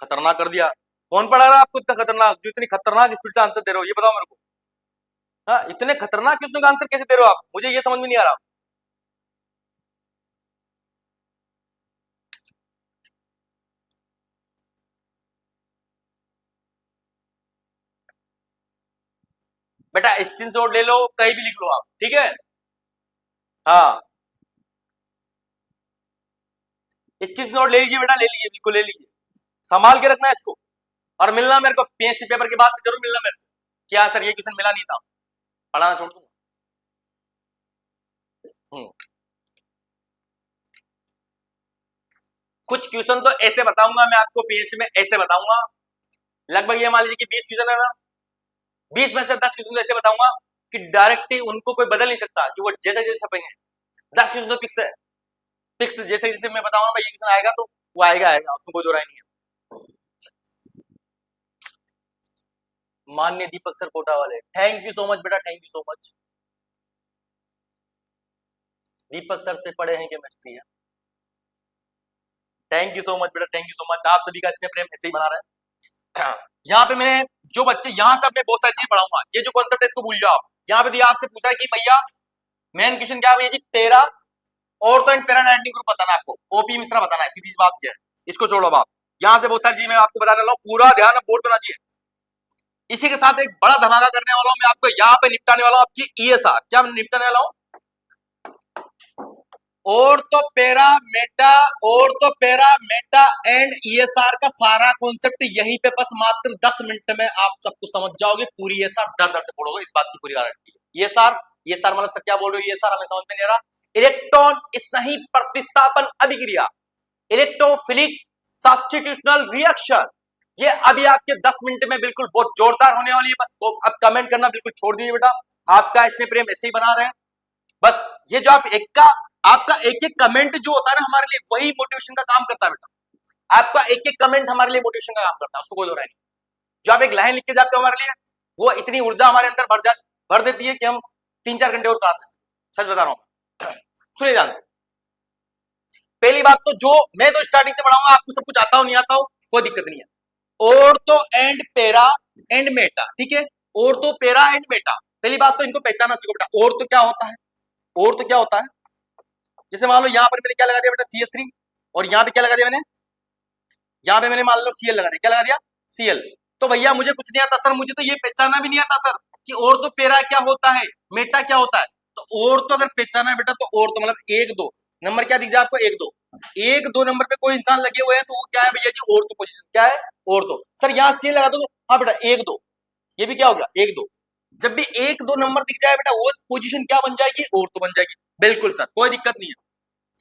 खतरनाक कर दिया। कौन पढ़ा रहा है आपको इतना खतरनाक, जो इतनी खतरनाक स्पीड से आंसर दे रहे हो, ये बताओ मेरे को। हाँ, इतने खतरनाक क्वेश्चन का आंसर कैसे दे रहे हो आप, मुझे ये समझ में नहीं आ रहा। बेटा स्क्रीनशॉट ले लो, कहीं भी लिख लो आप, ठीक है। हाँ, स्क्रीनशॉट ले लीजिए बेटा, ले लीजिए, बिल्कुल ले लीजिए, संभाल के रखना है इसको। और मिलना मेरे को PNST पेपर के बाद जरूर मिलना मेरे से, क्या सर ये क्वेश्चन मिला नहीं था, पढ़ाना छोड़ दूंगा। कुछ क्वेश्चन तो ऐसे बताऊंगा मैं आपको PNST में, ऐसे बताऊंगा, लगभग ये मान लीजिए कि 20 क्वेश्चन है ना, 20 में से 10 क्वेश्चन ऐसे बताऊंगा कि डायरेक्टली उनको कोई बदल नहीं सकता, कि वो जैसे जैसे छपेंगे। 10 क्वेश्चन तो फिक्स है, फिक्स, जैसे जैसे मैं बताऊंगा भाई ये क्वेश्चन आएगा तो वो आएगा आएगा, उसमें कोई दो राय नहीं है। माननीय दीपक सर कोटा वाले, थैंक यू सो मच बेटा, thank you so much. Deepak sir से पढ़े हैं chemistry, thank you so much बेटा, थैंक यू सो मच। आप सभी का इसमें प्रेम ऐसे ही बना रहे हैं। यहाँ पे मैंने जो बच्चे यहाँ से मैं बहुत सारी चीज पढ़ाऊंगा, ये जो कॉन्सेप्ट है इसको भूल जाओ। यहाँ पे दिया आपसे पूछा है कि भैया मेन क्वेश्चन क्या है भैया जी, पेरा और तो एंड पेरा डायरेक्टिंग ग्रुप बताना है आपको, ओपी मिश्रा बताना है, सीधी सी बात है। इसको छोड़ो आप, यहाँ से बहुत सारी चीज मैं आपको बताने वाला हूँ, पूरा ध्यान बोर्ड बना चाहिए। इसी के साथ एक बड़ा धमाका करने वाला हूँ मैं आपको, यहाँ पे निपटाने वाला हूँ आपकी ईएसआर। क्या निपटाने वाला हूँ? और तो पैरा मेटा एंड ईएसआर का सारा कॉन्सेप्ट यहीं पे बस मात्र 10 मिनट में आप सब कुछ समझ जाओगे। पूरी ईएसआर दर दर से पढ़ोगे, इस बात की पूरी गारंटी है। ईएसआर मतलब सर क्या बोल रहे हो? ईएसआर हमें समझ में नहीं आ रहा। इलेक्ट्रॉन स्नेही प्रतिस्थापन अभिक्रिया, इलेक्ट्रोफिलिक सब्स्टिट्यूशनल रिएक्शन, ये अभी आपके 10 मिनट में बिल्कुल बहुत जोरदार होने वाली है। बस अब कमेंट करना बिल्कुल छोड़ दीजिए बेटा, आपका स्नेह प्रेम ऐसे ही बना रहे हैं। बस ये जो आपका एक एक कमेंट जो होता है ना हमारे लिए, वही मोटिवेशन का काम करता है बेटा। आपका एक एक कमेंट हमारे लिए मोटिवेशन का काम करता है, उसको कोई दो राय नहीं। जो आप एक लाइन लिख के जाते हो हमारे लिए, वो इतनी ऊर्जा हमारे अंदर भर देती है कि हम 3-4 घंटे और क्लास ले सकते। सच बता रहा हूं, सुनिए ध्यान से। पहली बात तो जो मैं तो स्टार्टिंग से पढ़ाऊंगा, आपको सब कुछ आता हो नहीं आता हो कोई दिक्कत नहीं है। ऑर्थो एंड पेरा एंड मेटा, ठीक है, ऑर्थो पेरा एंड मेटा। पहली बात तो इनको पहचानना सीखो बेटा। ऑर्थो क्या होता है? ऑर्थो क्या होता है? जैसे मान लो यहाँ पर मैंने क्या लगा दिया बेटा, CH3, और यहाँ पे क्या लगा दिया मैंने, यहाँ पे मैंने मान लो Cl लगा दिया। क्या लगा दिया? Cl। तो भैया मुझे कुछ नहीं आता सर, मुझे तो ये पहचानना भी नहीं आता सर कि और तो पेरा क्या होता है, मेटा क्या होता है। तो और तो अगर पहचाना है बेटा, तो और तो मतलब 1-2 नंबर क्या दिख जाए आपको, 1-2 नंबर पे कोई इंसान लगे हुए हैं, तो वो क्या है भैया जी, और तो पोजीशन क्या है, और तो। सर यहाँ Cl लगा दो, हाँ बेटा 1-2, ये भी क्या हो गया 1-2। जब भी 1-2 नंबर दिख जाए बेटा, वो पोजीशन क्या बन जाएगी, और तो बन जाएगी। बिल्कुल सर, कोई दिक्कत नहीं है।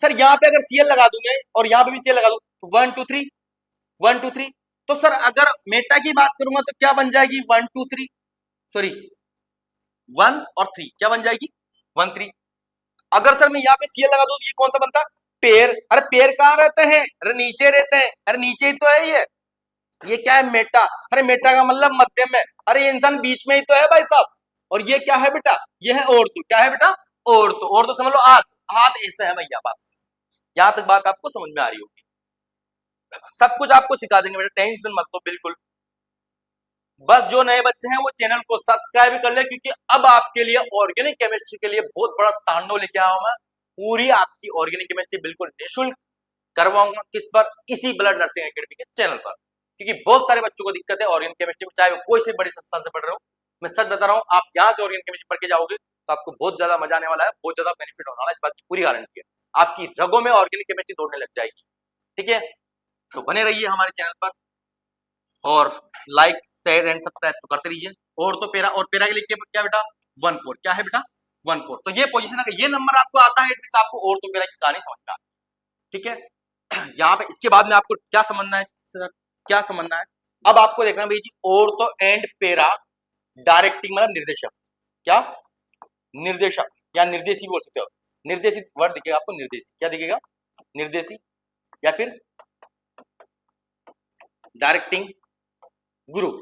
सर यहाँ पे अगर Cl लगा दूं मैं, और यहाँ पे भी Cl लगा दूं, तो 1 2 3 1 2 3। तो सर अगर मेटा की बात करूंगा तो क्या बन जाएगी, 1 2 3, सॉरी 1 और 3 क्या बन जाएगी, 1 3। अगर सर मैं यहाँ पे Cl लगा दूं तो ये कौन सा बनता, पेयर। अरे पेयर कहाँ रहते हैं, अरे नीचे रहते हैं, अरे नीचे ही तो है ये क्या है, मेटा। अरे मेटा का मतलब मध्यम में, अरे ये इंसान बीच में ही तो है भाई साहब। और ये क्या है बेटा, ये है और तो। क्या है बेटा, और तो समझ लो हाथ, हाथ ऐसा है भैया। बस यहां तक बात आपको समझ में आ रही होगी। सब कुछ आपको सिखा देंगे बेटा, टेंशन मत लो बिल्कुल। बस जो नए बच्चे हैं वो चैनल को सब्सक्राइब कर ले, क्योंकि अब आपके लिए ऑर्गेनिक केमिस्ट्री के लिए बहुत बड़ा तांडव लेके आया हूं मैं। पूरी आपकी ऑर्गेनिक केमिस्ट्री बिल्कुल निःशुल्क करवाऊंगा, किस पर, इसी ब्लड नर्सिंग एकेडमी के चैनल पर। क्योंकि बहुत सारे बच्चों को दिक्कत है ऑर्गेनिक केमिस्ट्री में, चाहे वो कोई से बड़ी संस्थान से पढ़ रहे हो। मैं सच बता रहा हूँ, आप यहाँ से ऑर्गेनिक केमिस्ट्री पढ़ के जाओगे तो आपको बहुत ज्यादा मजा आने वाला है, बहुत ज्यादा बेनिफिट होने वाला है, इस बात की पूरी गारंटी है। आपकी रगों में ऑर्गेनिक केमिस्ट्री दौड़ने लग जाएगी। ठीक है, तो बने रहिए हमारे चैनल पर, और लाइक शेयर एंड सब्सक्राइब तो करते रहिए। और तो पेरा, और पेरा के लिए क्या बेटा, 1 4। क्या है बेटा, 1 4। तो ये पोजीशन, अगर ये नंबर आपको आता है, आपको और तो पेरा की कहानी समझना है। ठीक है, यहाँ पे इसके बाद में आपको क्या समझना है सर, क्या समझना है अब आपको देखना भाई जी, और तो एंड पेरा डायरेक्टिंग मतलब निर्देशक। क्या, निर्देशक या निर्देशी बोल सकते हो। निर्देशी वर्ड दिखेगा आपको, निर्देशी क्या दिखेगा, निर्देशी या फिर डायरेक्टिंग ग्रुप।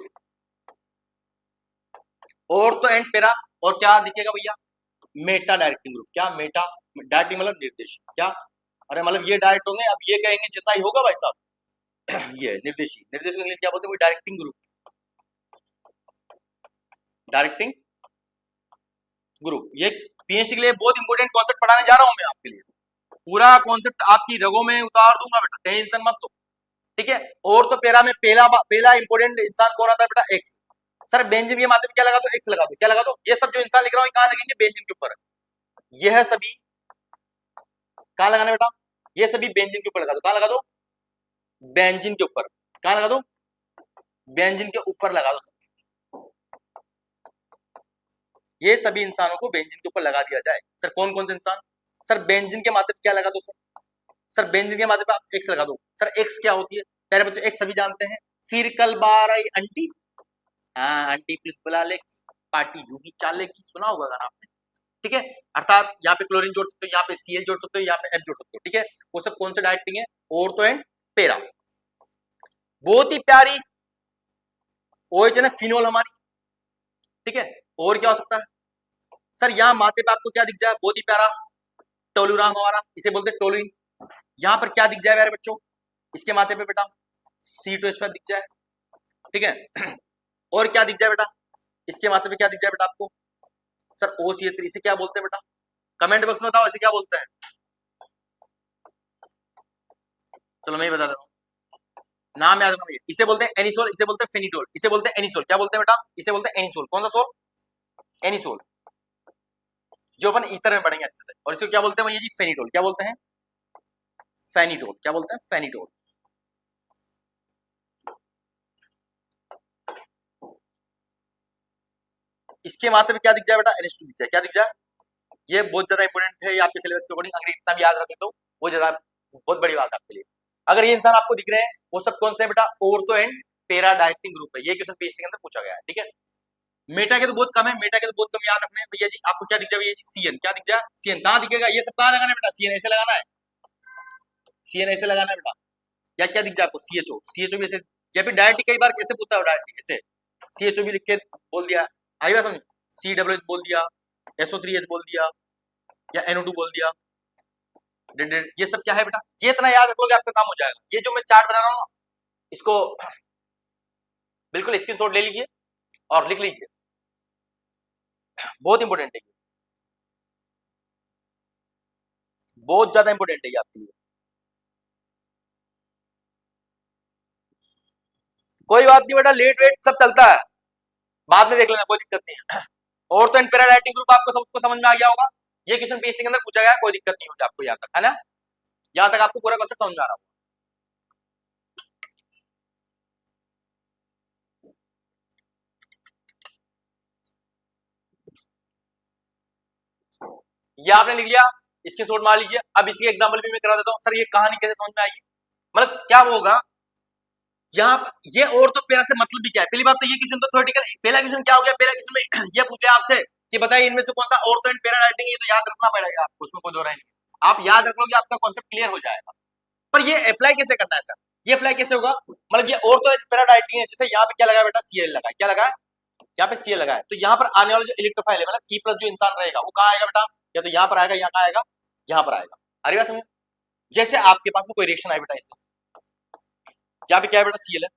और तो एंड पेरा, और क्या दिखेगा भैया, मेटा डायरेक्टिंग ग्रुप। क्या, मेटा डायरेक्टिंग मतलब निर्देश। क्या, अरे मतलब ये डायरेक्ट होंगे, अब ये कहेंगे जैसा ही होगा भाई साहब। ये निर्देशी, निर्देश को इंग्लिश क्या बोलते हैं, डायरेक्टिंग ग्रुप, डायरेक्टिंग ग्रुप। ये पीएचडी के लिए बहुत इंपॉर्टेंट कॉन्सेप्ट पढ़ाने जा रहा हूं मैं आपके लिए। पूरा कॉन्सेप्ट आपकी रगों में उतार दूंगा बेटा, टेंशन मत लो। ठीक है, और तो पेरा में पहला इंपॉर्टेंट इंसान कौन आता है बेटा, एक्स। सर बेंजीन के माथे पे क्या लगा दो, एक्स लगा दो। क्या लगा दो, ये सब जो इंसान लिख रहा हूं कहां लगेंगे, बेंजीन के ऊपर। यह सभी कहां लगाना बेटा, ये सभी बेंजीन के ऊपर लगा दो। कहां लगा दो, बेंजीन के ऊपर। कहां लगा दो, बेंजीन के ऊपर लगा दो। ये सभी इंसानों को बेंजीन के ऊपर लगा दिया जाए। सर कौन कौन से इंसान, सर बेंजीन के माथे पे क्या लगा दो सर बेंजीन के माथे पे आप एक्स लगा दो। सर एक्स क्या होती है, प्यारे बच्चों एक्स सभी जानते हैं, फिर कल बार आई आंटी, हाँ आंटी प्लीज बुला ले, पार्टी यूं ही चालेगी, सुना होगा गाना आपने। ठीक है, अर्थात यहाँ पे क्लोरीन जोड़ सकते हो, यहाँ पे Cl जोड़ सकते हो, यहाँ पे H जोड़ सकते हो। ठीक है, वो सब कौन सा डायरेक्टिंग है, ऑर्थो एंड पेरा। बहुत ही प्यारी OH है ना, फिनोल हमारी। ठीक है, और क्या हो सकता है सर, यहाँ माथे पे आपको क्या दिख जाए, बहुत ही प्यारा टोलुराम हमारा, इसे बोलते हैं टोलुइन। यहाँ पर क्या दिख जाए प्यारे बच्चों, इसके माथे पे बेटा C2H5 दिख जाए। ठीक है। और क्या दिख जाए बेटा, इसके मात्रा में क्या दिख जाए बेटा आपको, सर OCH3 इसे क्या बोलते हैं बेटा, कमेंट बॉक्स में बताओ इसे क्या बोलते हैं। चलो मैं ही बता देता हूँ, नाम याद रखना, इसे बोलते हैं एनिसोल, इसे बोलते हैं फेनिडोल, इसे बोलते हैं एनिसोल। क्या बोलते हैं बेटा, इसे बोलते हैं एनिसोल। कौन सा सोल, एनिसोल, जो अपन ईथर में पढ़ेंगे अच्छे से। और इसको क्या बोलते हैं भैया जी, फेनिडोल। क्या बोलते हैं, फेनिडोल। क्या बोलते हैं, फेनिडोल। इसके मात्रा में क्या दिख जाए बेटा, NH2 दिख जाए। क्या दिख जाए, ये बहुत ज्यादा इंपॉर्टेंट है, ये आपके सिलेबस के अकॉर्डिंग अगर इतना भी याद रखें तो वो ज्यादा बहुत बड़ी बात है आपके लिए। अगर ये इंसान आपको दिख रहे हैं, वो सब कौन से है बेटा, ortho and para directing group है। ये क्वेश्चन पीएचडी के अंदर पूछा गया है, ठीक है। मेटा के तो बहुत कम है, मेटा के तो बहुत कम याद रखने हैं भैया जी। आपको क्या दिख जाए भैया जी, CN। क्या दिख जाए, CN। कहां दिखेगा, ये सब कहां लगाना है बेटा, CN ऐसे लगाना है, CN ऐसे लगाना है बेटा। या क्या दिख जाए आपको, CHO। CHO भी ऐसे, या फिर डायरेक्ट कई बार कैसे पूछता है डायरेक्ट ऐसे, CHO भी लिख के बोल दिया, आई बात समझ, CWH बोल दिया, SO3H बोल दिया, या NO2 बोल दिया, ये सब क्या है बेटा, ये इतना याद रखोगे आपका काम हो जाएगा। ये जो मैं चार्ट बता रहा हूँ इसको बिल्कुल स्क्रीनशॉट ले लीजिए और लिख लीजिए, बहुत इंपॉर्टेंट है, बहुत ज्यादा इंपॉर्टेंट है ये आपके लिए। कोई बात नहीं बेटा, लेट वेट सब चलता है, बाद में देख लेना, कोई दिक्कत नहीं है। और तो पैरा डायरेक्टिंग ग्रुप आपको सबको समझ में आ गया होगा, ये क्वेश्चन पीएचडी के अंदर पूछा गया है, कोई दिक्कत नहीं होगी आपको यहाँ तक, है ना, यहाँ तक आपको पूरा कॉन्सेप्ट समझ में आ रहा होगा। ये आपने लिख लिया, इसकी शॉट मार लीजिए। अब इसकी एग्जांपल भी मैं करा देता हूँ। सर ये कहानी कैसे समझ में आएगी, मतलब क्या होगा यहाँ, ये और तो पैरा से मतलब भी क्या है। पहली बात तो ये क्वेश्चन तो थ्योरेटिकल, पहला क्वेश्चन क्या हो गया, पहला क्वेश्चन में ये पूछे आपसे कि बताइए इनमें से कौन सा ऑर्थो एंड पैरा राइटिंग है, तो याद रखना पड़ेगा आपको, उसमें कोई दो राय नहीं। आप याद रख लोगे आपका कॉन्सेप्ट क्लियर हो जाएगा। पर ये अप्लाई कैसे करना है सर, ये अप्लाई कैसे होगा, मतलब ये ऑर्थो एंड पैरा राइटिंग है, जैसे यहाँ पे क्या लगा बेटा, CL लगा है। क्या लगा है, यहाँ पे CL लगा है, तो यहाँ पर आने वाला जो इलेक्ट्रोफाइल है, मतलब E+ जो इंसान रहेगा वो कहाँ आएगा बेटा, या तो यहाँ पर आएगा, यहाँ आएगा, यहाँ पर आएगा। अरे बात समझ, जैसे आपके पास में कोई रिएक्शन आए बेटा, इसे यहाँ पे क्या है बेटा, CL है,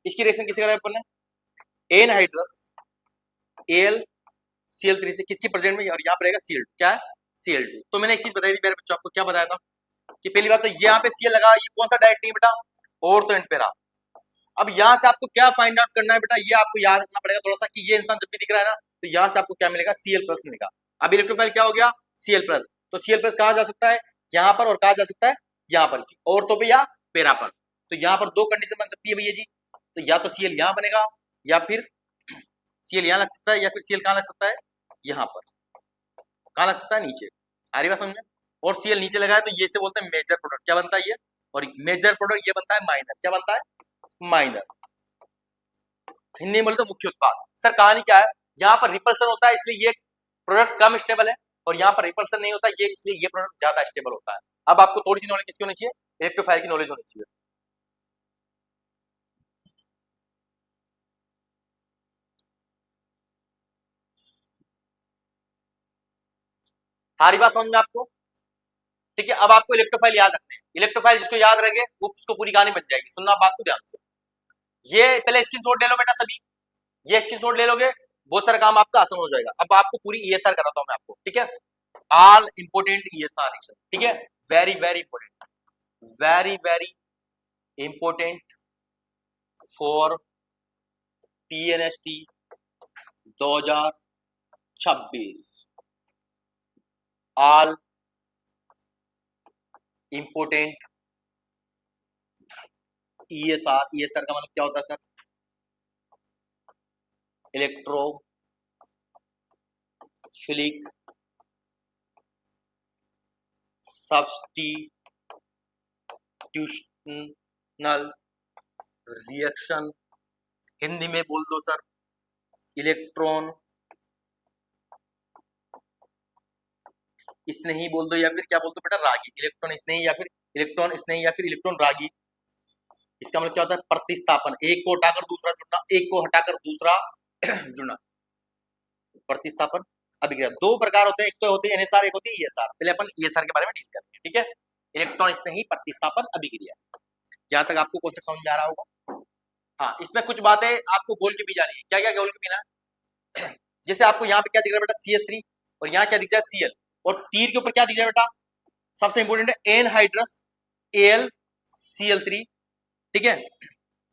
इसकी रिएक्शन किससे करा अपन ने, एनहाइड्रस AlCl3 से, किसकी प्रेजेंट में, और यहाँ पर रहेगा Cl2। क्या है, Cl2। तो मैंने एक चीज बताई थी मेरे बच्चों, आपको क्या बताया था कि पहली बात तो यहाँ पे CL लगा, ये कौन सा डायरेक्ट है बेटा, ऑर्थो एंड पैरा। अब यहाँ से आपको क्या फाइंड आउट करना है बेटा, ये आपको याद रखना पड़ेगा थोड़ा सा, कि ये इंसान जब भी दिख रहा है ना, तो यहाँ से आपको क्या मिलेगा, Cl+ मिलेगा। अब इलेक्ट्रोफाइल क्या हो गया, Cl+, तो Cl+ कहाँ जा सकता है, यहाँ पर, और कहाँ जा सकता है, यहाँ पर, ऑर्थो पे या पैरा पर। तो यहाँ पर दो कंडीशन बन सकती है भैया जी, तो या तो Cl यहाँ बनेगा, या फिर Cl यहाँ लग सकता है, या फिर Cl कहाँ लग सकता है, यहाँ पर, कहाँ लग सकता है, नीचे। आ रही बात समझ में। और Cl नीचे लगा है तो ये से बोलते हैं मेजर प्रोडक्ट। क्या बनता है ये, और मेजर प्रोडक्ट ये बनता है माइनर। क्या बनता है, माइनर। हिंदी में बोले तो मुख्य उत्पाद। सर कहानी क्या है, यहाँ पर रिपल्सन होता है इसलिए ये प्रोडक्ट कम स्टेबल है, और यहाँ पर रिपल्सन नहीं होता ये, इसलिए ये प्रोडक्ट ज्यादा स्टेबल होता है। अब आपको थोड़ी सी नॉलेज किसकी होनी चाहिए, इलेक्ट्रोफाइल की नॉलेज होनी चाहिए। सारी बात समझ में आपको, ठीक है। अब आपको इलेक्ट्रोफाइल याद रखने हैं, इलेक्ट्रोफाइल जिसको याद रहेंगे वो उसको पूरी कहानी बन जाएगी। सुनना बात को ध्यान से, ये पहले स्क्रीनशॉट ले लो बेटा सभी, ये स्क्रीनशॉट ले लोगे, बहुत सारा काम आपका आसान हो जाएगा। अब आपको पूरी ESR कराता हूं मैं आपको, ठीक है, ऑल इंपोर्टेंट ESR रिएक्शन, ठीक है, very very important, very very important for PNST 2026, all important ESR। ESR का मतलब क्या होता है सर, इलेक्ट्रोफिलिक सब्स्टिट्यूशनल रिएक्शन। हिंदी में बोल दो सर, इलेक्ट्रॉन स्नेही बोल दो, या फिर क्या बोल दो बेटा, रागी। इलेक्ट्रॉन स्नेही, या फिर इलेक्ट्रॉन स्नेही, या फिर इलेक्ट्रॉन रागी। इसका मतलब क्या होता है, प्रतिस्थापन, एक को हटाकर दूसरा जुड़ना, एक को हटाकर दूसरा जुड़ना, प्रतिस्थापन अभिक्रिया। दो प्रकार होते हैं, एक तो होते हैं NSR, एक होती है ESR। पहले अपन ESR के बारे में डील करते हैं, ठीक है, इलेक्ट्रॉन स्नेही प्रतिस्थापन अभिक्रिया। जहां तक आपको कॉन्सेप्ट समझ में आ रहा होगा, हाँ, इसमें कुछ बातें आपको गोल के पी जानी है। क्या क्या गोल के पीना है? जैसे आपको यहाँ पे क्या दिख रहा है बेटा, CH3, और यहाँ क्या दिख जाए, Cl, और तीर के ऊपर क्या दिख जाए बेटा, सबसे इंपॉर्टेंट है एनहाइड्रस AlCl3। ठीक है,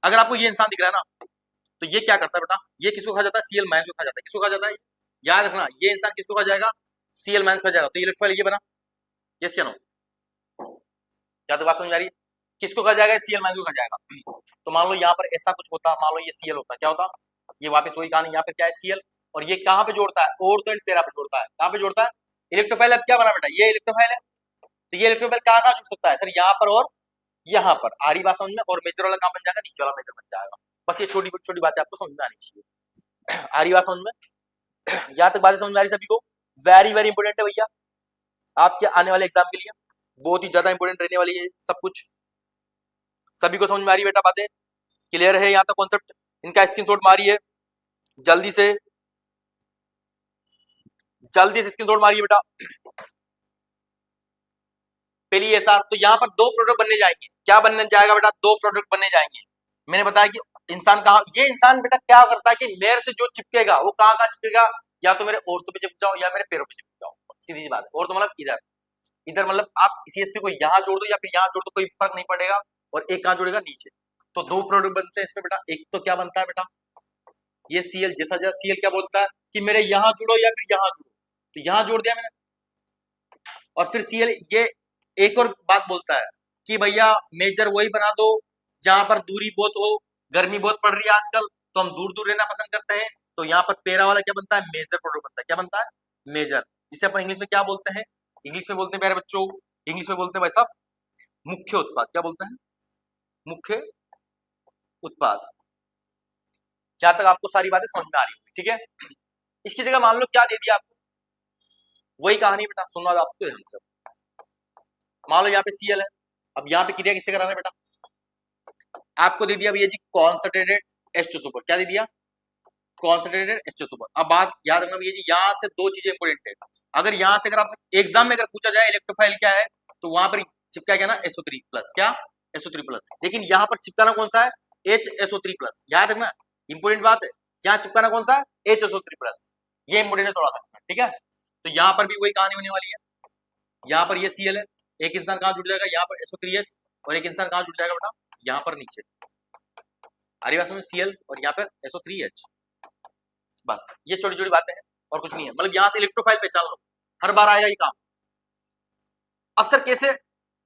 अगर आपको ये इंसान दिख रहा है ना, तो ये क्या करता है बेटा, ये किसको खा जाता है, Cl- को खा जाता है। किसको खा जाता है, याद रखना, ये इंसान किसको खा जाएगा, Cl- खा जाएगा। तो ये इलेक्ट्रोफाइल ये बना, यस क्या नो, क्या तो बात समझ आ रही है, किसको खा जाएगा, Cl- को खा जाएगा। तो मान लो यहाँ पर ऐसा कुछ होता, मान लो ये Cl होता, क्या होता, ये वापस वही कहानी, यहाँ पे क्या है, Cl, और ये कहाँ पे जोड़ता है, ऑर्थो एंड पैरा पे जोड़ता है। कहाँ पे जोड़ता है, इलेक्ट्रोफाइल। अब क्या बना बेटा, ये इलेक्ट्रोफाइल है, तो ये इलेक्ट्रोफाइल कहाँ कहाँ जुड़ सकता है सर, यहाँ पर और यहाँ पर। आ रही बात समझ में, और मेजर वाला कहाँ बन जाएगा, नीचे वाला मेजर बन जाएगा। बस ये छोटी छोटी बातें आपको समझ में आनी चाहिए। आ रही बात समझ में, यहाँ तक बातें समझ में आ रही सभी को। वेरी वेरी इंपोर्टेंट है भैया आपके आने वाले एग्जाम के लिए, बहुत ही ज्यादा इंपोर्टेंट रहने वाली है सब कुछ। सभी को समझ में आ रही है बेटा बातें, क्लियर है यहाँ तक कॉन्सेप्ट, इनका स्क्रीनशॉट मारिए जल्दी से, जल्दी से स्क्रीनशॉट मारिए बेटा। पहली एसआर, तो यहाँ पर दो प्रोडक्ट बनने जाएंगे। क्या बनने जाएगा बेटा, दो प्रोडक्ट बनने जाएंगे। मैंने बताया कि इंसान कहाँ, ये इंसान बेटा क्या करता है कि मेरे से जो चिपकेगा वो कहाँ कहाँ चिपकेगा, या तो मेरे औरतों पे चिपक जाओ या मेरे पैरों पे चिपक जाओ, सीधी सी बात है। और तो मतलब इधर, इधर मतलब आप इसी एस्त्री को यहाँ जोड़ दो या फिर यहाँ जोड़ दो, कोई फर्क नहीं पड़ेगा। और एक कहाँ जोड़ेगा, नीचे। तो दो प्रोडक्ट बनते हैं इसमें बेटा। एक तो क्या बनता है बेटा, ये Cl, जैसा जैसा Cl क्या बोलता है कि मेरे यहाँ जुड़ो या फिर यहाँ जुड़ो, तो यहाँ जोड़ दिया मैंने। और फिर Cl ये एक और बात बोलता है कि भैया मेजर वही बना दो जहां पर दूरी बहुत हो, गर्मी बहुत पड़ रही है आजकल, तो हम दूर दूर रहना पसंद करते हैं। तो यहाँ पर पैरा वाला क्या बनता है, मेजर प्रोडक्ट बनता है। क्या बनता है, मेजर, जिसे अपन इंग्लिश में क्या बोलते हैं, इंग्लिश में बोलते हैं प्यारे बच्चों, इंग्लिश में बोलते हैं भाई साहब मुख्य उत्पाद। क्या बोलते हैं, मुख्य उत्पाद। जहां तक आपको सारी बातें समझ में आ रही होगी, ठीक है। इसकी जगह मान लो क्या दे दिया आपको, वही कहानी बेटा, सुनना आपको ध्यान से। मान लो यहाँ पे Cl है, अब यहाँ पे क्रिया किससे कराना है बेटा, आपको दे दिया भैया जी कॉन्संट्रेटेड H2 सुपर। क्या दे दिया, कॉन्संट्रेटेड H2 सुपर। अब बात याद रखना भैया जी, यहाँ से दो चीजें इंपोर्टेंट है। अगर यहाँ से अगर आपसे एग्जाम में अगर पूछा जाए इलेक्ट्रोफाइल क्या है, तो वहां पर चिपका क्या ना, SO3 प्लस। क्या, SO3 प्लस। लेकिन यहाँ पर चिपकाना कौन सा है, HSO3 प्लस। याद रखना, इंपोर्टेंट बात है, यहाँ चिपकाना कौन सा है, HSO3 प्लस। ये इंपोर्टेंट है थोड़ा सा इसमें, ठीक है। तो यहाँ पर भी वही कहानी होने वाली है। यहाँ पर ये Cl है, एक इंसान कहाँ जुड़ जाएगा, यहाँ पर SO3H, और एक इंसान कहाँ जुड़ जाएगा बेटा, यहाँ पर नीचे। अरे बात समझ, Cl और यहाँ पर SO3H। बस ये छोटी छोटी बातें हैं और कुछ नहीं है। मतलब यहाँ से इलेक्ट्रोफाइल पहचान लो, हर बार आएगा ये काम। अब सर कैसे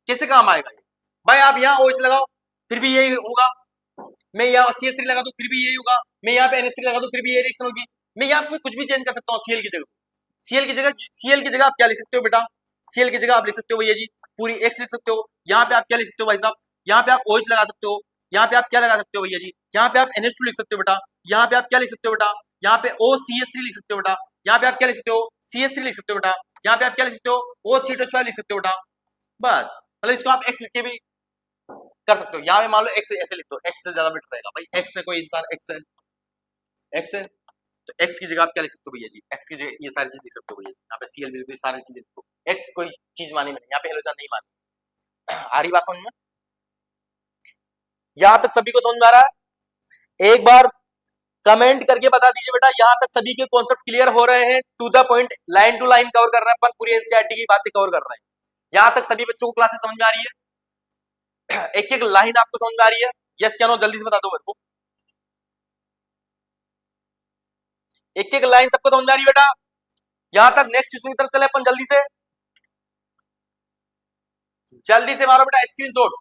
कैसे काम आएगा ये, भाई आप यहाँ OH लगाओ फिर भी यही होगा, मैं यहाँ CH3 लगा दूं फिर भी यही होगा, मैं यहाँ पे NH3 लगा दूं फिर भी ये रिएक्शन होगी। मैं यहाँ पे कुछ भी चेंज कर सकता हूँ Cl की जगह। Cl की जगह आप क्या लिख सकते हो बेटा, Cl की जगह आप लिख सकते हो भैया जी पूरी X लिख सकते हो। यहाँ पे आप क्या लिख सकते हो भाई साहब, यहाँ पे आप OH लगा सकते हो। यहाँ पे आप क्या लगा सकते हो भैया जी, यहाँ पे आप NH2 लिख सकते हो बेटा। यहाँ पे आप क्या लिख सकते हो बेटा, यहाँ पे OCH3 लिख सकते हो बेटा। यहाँ पे आप क्या लिख सकते हो, CH3 लिख सकते हो बेटा। यहाँ पे आप क्या लिख सकते हो, OCH5 लिख सकते हो बेटा। बस मतलब इसको आप X लिख के भी कर सकते हो। यहाँ पे मान लो X ऐसे लिख दो, X से ज्यादा बेटर रहेगा भाई, X है कोई इंसान, X है, X है, तो X की जगह आप क्या लिख सकते हो भैया जी, X की जगह ये सारी चीज लिख सकते हो भैया जी। यहाँ पे Cl भी सारी चीजें लिखो, X कोई चीज मानी मैंने, यहाँ पे हेलोजन नहीं मानी। आ रही बात समझ में, यहाँ तक सभी को समझ में आ रहा है, एक बार कमेंट करके बता दीजिए बेटा, यहाँ तक सभी के कॉन्सेप्ट क्लियर हो रहे हैं, to the point, line to line cover कर रहे हैं अपन, पूरी एनसीईआरटी की बातें कवर कर रहे हैं। यहाँ तक सभी बच्चों को क्लासेस समझ में आ रही है, एक एक लाइन आपको समझ में आ रही है, यस क्या नो, जल्दी से बता दो मेरे को, एक एक लाइन सबको समझ में आ रही है बेटा। यहां तक नेक्स्ट क्वेश्चन की तरफ चले अपन, जल्दी से मारो बेटा स्क्रीनशॉट,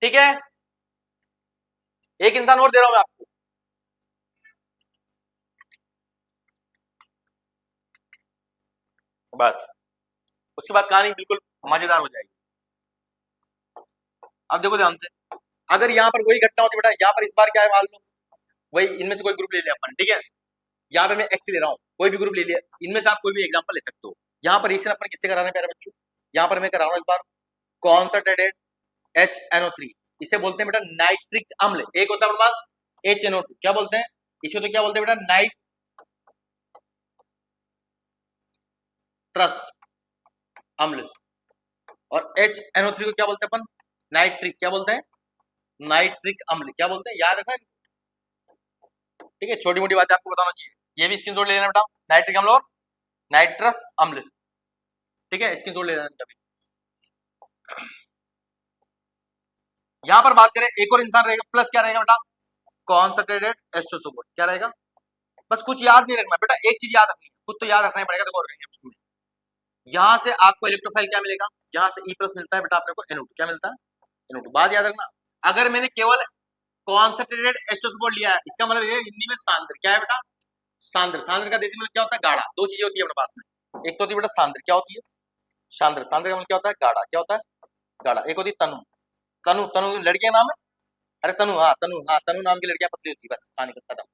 ठीक है। एक इंसान और दे रहा हूं मैं आपको, बस उसके बाद कहानी बिल्कुल मजेदार हो जाएगी। अब देखो ध्यान से, अगर यहाँ पर वही घटना होती बेटा, यहाँ पर इस बार क्या है मान लो, वही इनमें से कोई ग्रुप ले लिया अपन, ठीक है। यहाँ पे मैं X ले रहा हूँ, कोई भी ग्रुप ले लिया, इनमें से आप कोई भी एग्जांपल ले सकते हो। यहाँ पर रिएक्शन अपन किससे करा रहे हैं प्यारे बच्चों, यहाँ पर मैं करा रहा हूँ इस बार कॉन्संट्रेटेड HNO3, इसे बोलते हैं बेटा नाइट्रिक अम्ल। एक होता है अपने पास HNO2, क्या बोलते हैं इसको, तो क्या बोलते हैं बेटा नाइट्रस अम्ल। और HNO3 को क्या बोलते हैं अपन, नाइट्रिक, क्या बोलते हैं नाइट्रिक अम्ल, क्या बोलते हैं, याद रखना। ठीक है, छोटी मोटी बातें आपको बताना चाहिए, ये भी स्क्रीनशॉट ले लेना बेटा, नाइट्रिक अम्ल और नाइट्रस अम्ल। ठीक है, स्क्रीनशॉट ले लेना कभी। यहां पर बात करें, एक और इंसान रहेगा, प्लस क्या रहेगा बेटा, कॉन्सेंट्रेटेड एस्ट्रोसोमर, क्या रहेगा, बस कुछ याद नहीं रखना बेटा, एक चीज याद रखनी है, कुछ तो याद रखना ही पड़ेगा। देखो और यहाँ से आपको इलेक्ट्रोफाइल क्या मिलेगा, यहाँ से E+ मिलता है बेटा अपने को NO2, क्या मिलता है, NO2। बात याद रखना, अगर मैंने केवल कॉन्सेंट्रेटेड एस्ट्रोसोमर लिया है, इसका मतलब ये हिंदी में सांद्र, क्या है बेटा, सांद्र। सांद्र का देसी मतलब क्या होता है, गाढ़ा। दो चीजें होती है अपने पास में, एक तो होती है बेटा सांद्र, क्या होती है, सांद्र। सांद्र का मतलब क्या होता है, गाढ़ा। क्या होता है, गाढ़ा। एक होती है तनु। तनु, तनु लड़की का नाम है, अरे तनु, हाँ तनु, हाँ तनु नाम की लड़कियां पतली होती है, बस कहानी का खत्म।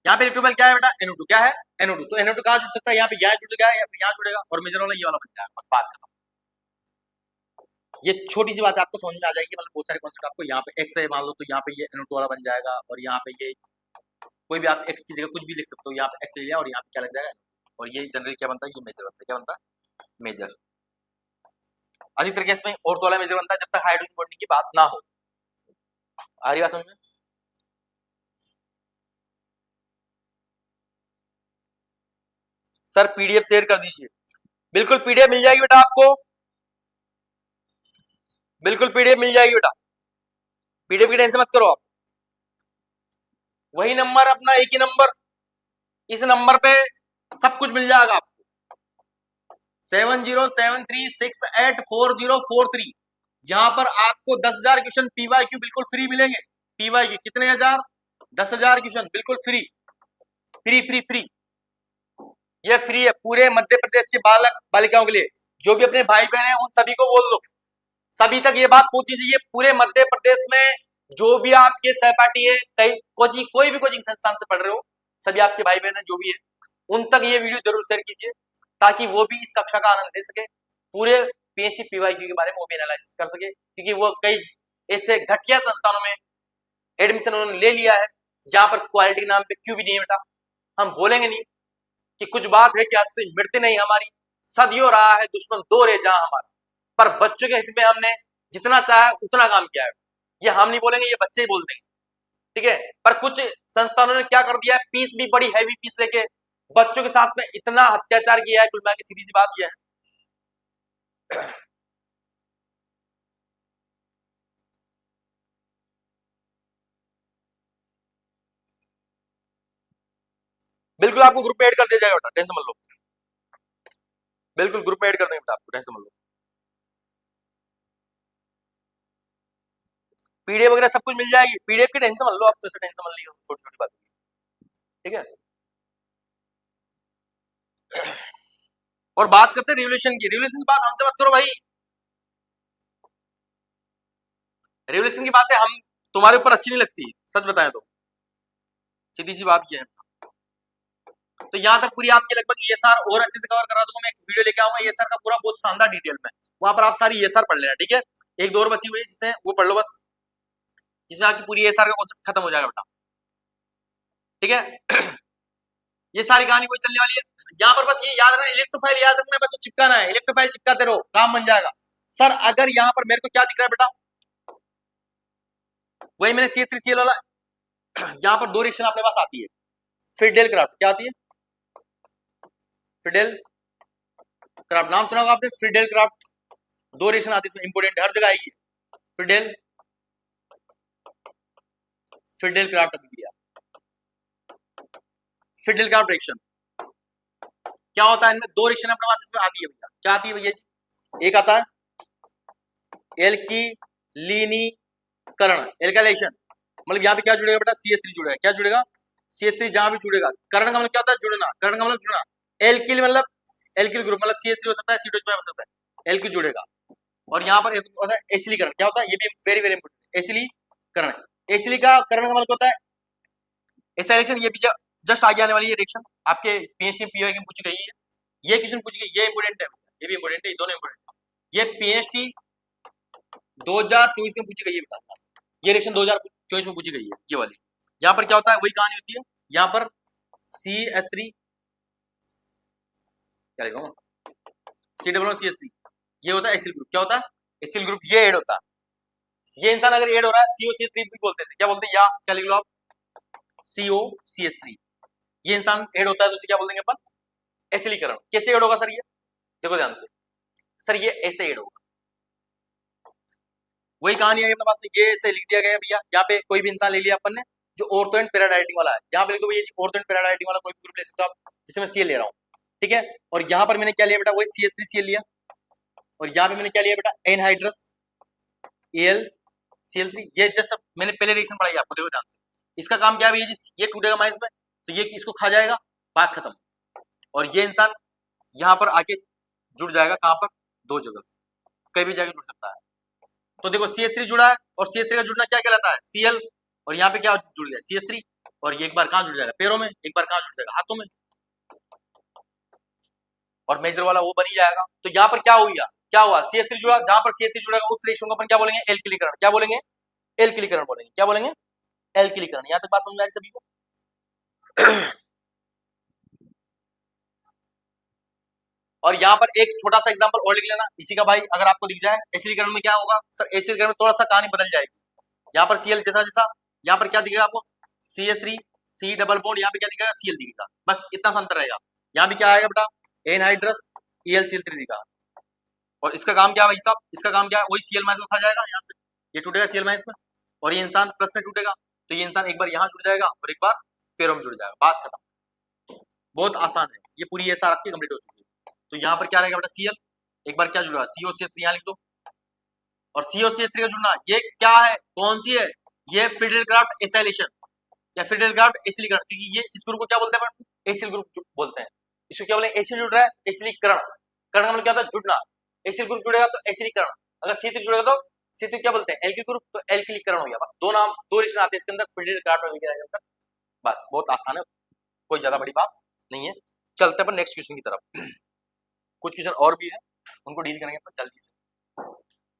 यहाँ पे इलेक्ट्रोफाइल क्या है बेटा, NO2, क्या है, NO2। तो NO2 कहाँ जुड़ सकता है, यहाँ पे यहाँ जुड़ गया या फिर यहाँ जुड़ेगा, और मेजर वाला ये वाला बन जाएगा, बस बात खत्म। ये छोटी सी बात है, आपको समझ में आ जाएगी, मतलब बहुत सारे कॉन्सेप्ट आपको यहाँ पे X है मान लो, तो यहाँ पे ये NO2 वाला बन जाएगा, और यहाँ पे ये कोई भी आप X की जगह कुछ भी लिख सकते हो, यहाँ पे X ले लिया और यहाँ पे क्या लग जाएगा, और ये जनरली क्या बनता है, ये मेजर बनता है, क्या बनता है, मेजर। अधिकतर केस में ऑर्थो वाला मेजर बनता है, जब तक हाइड्रोजन बॉन्डिंग की बात ना हो। आ रही बात समझ में, सर PDF शेयर कर दीजिए, बिल्कुल PDF मिल जाएगी बेटा आपको, बिल्कुल PDF मिल जाएगी बेटा, PDF की टेंशन मत करो आप। वही नंबर अपना, एक ही नंबर, इस नंबर पे सब कुछ मिल जाएगा आपको, 7073684043। यहां पर आपको 10,000 क्वेश्चन PYQ बिल्कुल फ्री मिलेंगे। PYQ कितने हजार, 10,000 क्वेश्चन बिल्कुल फ्री, फ्री फ्री फ्री। ये फ्री है पूरे मध्य प्रदेश के बालक बालिकाओं के लिए, जो भी अपने भाई बहन हैं उन सभी को बोल दो, सभी तक ये बात पहुंचनी चाहिए। पूरे मध्य प्रदेश में जो भी आपके सहपाठी है, कई कोचिंग, कोई भी कोचिंग संस्थान से पढ़ रहे हो, सभी आपके भाई बहन है जो भी है, उन तक ये वीडियो जरूर शेयर कीजिए, ताकि वो भी इस कक्षा का आनंद ले सके, पूरे PSC PYQ के बारे में वो भी एनालिसिस कर सके, क्योंकि वो कई ऐसे घटिया संस्थानों में एडमिशन उन्होंने ले लिया है जहां पर क्वालिटी के नाम पे क्यों भी नहीं है बेटा। हम बोलेंगे नहीं कि कुछ बात है कि हंसते मिटते नहीं हमारी, सदियों रहा है दुश्मन दो रे जहां हमारा, पर बच्चों के हित में हमने जितना चाहा उतना काम किया है। ये हम नहीं बोलेंगे, ये बच्चे ही बोल देंगे, ठीक है। पर कुछ संस्थानों ने क्या कर दिया है, फीस भी बड़ी हैवी फीस लेके बच्चों के साथ में इतना अत्याचार किया है, कुल मिला के सीधी सी बात यह है। बिल्कुल आपको ग्रुप में ऐड कर दिया जाएगा बेटा, टेंशन मत लो, बिल्कुल ग्रुप में ऐड कर देंगे बेटा आपको, टेंशन मत लो। PDF वगैरह सब कुछ मिल जाएगी, PDF की टेंशन मत लो, आप तो टेंशन मत लियो, छोटी छोटी बात, ठीक है। और बात करते हैं रिवोल्यूशन की, रिवोल्यूशन की बात हमसे मत करो भाई, रिवोल्यूशन की बातें हम तुम्हारे ऊपर अच्छी नहीं लगती, सच बताएं तो, सीधी सी बात ये है। तो यहाँ तक पूरी आपकी लगभग ESR और अच्छे से कवर करा दूंगा, मैं एक वीडियो लेके आऊंगा ESR का पूरा बहुत शानदार डिटेल में, वहां पर आप सारी ESR पढ़ लेना, ठीक है। एक दो और बची हुई है जिसमें वो पढ़ लो बस, जिसमें आपकी पूरी ESR का कॉन्सेप्ट खत्म हो जाएगा बेटा, ठीक है। ये सारी कहानी कोई चलने वाली है। यहाँ पर बस ये याद रखना, इलेक्ट्रोफाइल याद रखना, बस चिपकाना है, इलेक्ट्रोफाइल चिपकाते रहो, काम बन जाएगा। सर अगर यहाँ पर मेरे को क्या दिख रहा है बेटा, वही मैंने CH3Cl वाला, यहाँ पर दो रिएक्शन अपने पास आती है, फ्रीडेल क्राफ्ट, क्या आती है, फ्रीडेल क्राफ्ट, नाम सुना होगा आपने, फ्रीडेल क्राफ्ट। दो रिएक्शन आती है इसमें, इंपोर्टेंट हर जगह आएगी, फ्रीडेल, फ्रीडेल क्राफ्ट अभिक्रिया, फ्रीडेल क्राफ्ट रिएक्शन क्या होता है, इनमें दो रिएक्शन अपने पास इसमें आती है भैया, क्या आती है भैया जी, एक आता है एल्किलीनीकरण, एल्काइलेशन, मतलब यहाँ पे क्या जुड़ेगा बेटा, CH3 जुड़ेगा, क्या जुड़ेगा, CH3 जहां भी जुड़ेगा, करण का मतलब क्या होता है, जुड़ना, करण का मतलब जुड़ना, एल्किल मतलब एल्किल ग्रुप, मतलब CH3 हो सकता है, C2H5 हो सकता है, एल्किल जुड़ेगा। और यहाँ पर होता है एसिलीकरण, क्या होता है, ये भी वेरी वेरी इंपोर्टेंट, एसिलीकरण, एसिली का करण का मतलब होता है एसाइलेशन, ये भी जस्ट आगे आने वाली ये रिएक्शन आपके PhD PYQ में पूछी गई है, ये क्वेश्चन पूछ गई, ये इंपोर्टेंट है, ये भी इंपोर्टेंट है, ये दोनों इंपोर्टेंट, ये PhD 2024 में पूछी गई है बेटा, ये रिएक्शन 2024 में पूछी गई है, ये वाली। यहाँ पर क्या होता है, वही कहानी होती है, यहाँ पर CH3 क्या लिखूंगा, CH3 ये होता है एसिल ग्रुप। क्या होता है? Acyl group. ये ऐड होता है। ये इंसान अगर ऐड हो रहा है, COCH3 भी बोलते हैं, क्या बोलते हैं, या क्या लिख लो आप, COCH3। ये इंसान ऐड होता है तो उसे क्या बोल देंगे अपन, एसिलीकरण। कैसे ऐड होगा सर ये, देखो ध्यान से सर, ये ऐसे ऐड होगा। वही कहानी है अपने पास में, ये ऐसे लिख दिया गया भैया। यहाँ पे कोई भी इंसान ले लिया अपन ने जो ऑर्थो एंड पैरा डाइटिंग वाला है, यहाँ पे लिख दो भैया जी ऑर्थो एंड पैरा डाइटिंग वाला कोई भी ग्रुप ले सकते हो आप, जिससे मैं CL ले रहा हूँ, ठीक है। और यहाँ पर मैंने क्या लिया बेटा, वही CH3Cl लिया, और यहाँ पे मैंने क्या लिया बेटा, एनहाइड्रस AlCl3। ये जस्ट मैंने पहले रिएक्शन पढ़ाई आपको, देखो ध्यान से। इसका काम क्या है भैया जी, ये टूटेगा माइनस में तो ये इसको खा जाएगा, बात खत्म। और ये इंसान यहाँ पर आके जुड़ जाएगा, कहां पर, दो जगह, कहीं भी जाके जुड़ सकता है। तो देखो CH3 जुड़ा है, और CH3 का जुड़ना क्या कहलाता है, Cl। और यहाँ पे क्या जुड़ गया, CH3। और ये एक बार कहां जुड़ जाएगा, पैरों में, एक बार कहां जुड़ जाएगा, हाथों में, और मेजर वाला वो बन ही जाएगा। तो यहाँ पर क्या हो गया, क्या हुआ, CH3 जुड़ा, जहां पर CH3 जुड़ेगा उस रिएक्शन को अपन क्या बोलेंगे, एल्किलीकरण। क्या बोलेंगे, एल्किलीकरण बोलेंगे। क्या बोलेंगे, एल्किलीकरण। यहाँ तक बात समझ आ रही सभी को? और यहाँ पर एक छोटा सा एग्जांपल और लिख लेना इसी का भाई, अगर आपको दिख जाए एसिडीकरण में क्या होगा सर, एसिडीकरण में थोड़ा सा कहानी बदल जाएगी। यहाँ पर Cl जैसा जैसा, यहाँ पर क्या दिखेगा आपको, CH3 C डबल बॉन्ड, यहाँ पे क्या दिखेगा, Cl दिखेगा, बस इतना सा अंतर रहेगा। यहाँ भी क्या आएगा बेटा, एनहाइड्रस ElCl3 दिखेगा। और इसका काम क्या है भाई साहब, इसका काम क्या है, वही Cl माइनस को खा जाएगा, यहाँ से ये टूटेगा Cl माइनस में, और ये इंसान प्लस में टूटेगा। तो ये इंसान एक बार यहाँ जुड़ जाएगा और एक बार पैरों में जुड़ जाएगा, बात खत्म। बहुत आसान है, ये पूरी ये सार आपकी कंप्लीट हो चुकी है। तो यहाँ पर क्या रहेगा बेटा, Cl, एक बार क्या जुड़ा, COCH3 यहाँ लिख दो। और COCH3 का जुड़ना ये क्या है, कौन सी है, ये फिडेलक्राफ्ट एसाइलेशन या फिडेलक्राफ्ट एसिलीकरण, क्योंकि ये इस ग्रुप को क्या बोलते हैं, एसिल ग्रुप बोलते हैं। इसको क्या बोलते हैं, एसिल जुड़ रहा है, एसिलीकरण। करण का मतलब क्या होता है, जुड़ना। एसिल ग्रुप जुड़ेगा तो एसिलीकरण, अगर C3 जुड़ेगा तो C3 क्या बोलते हैं, एल्किल ग्रुप, तो एल्किलीकरण हो गया। बस दो नाम, दो रिएक्शन आते हैं इसके अंदर, फिडेलक्राफ्ट और वगैरह के अंदर। बस बहुत आसान है, कोई ज्यादा बड़ी बात नहीं है। चलते हैं नेक्स्ट क्वेश्चन की तरफ। कुछ क्वेश्चन और भी है, उनको डील करेंगे अपन जल्दी से।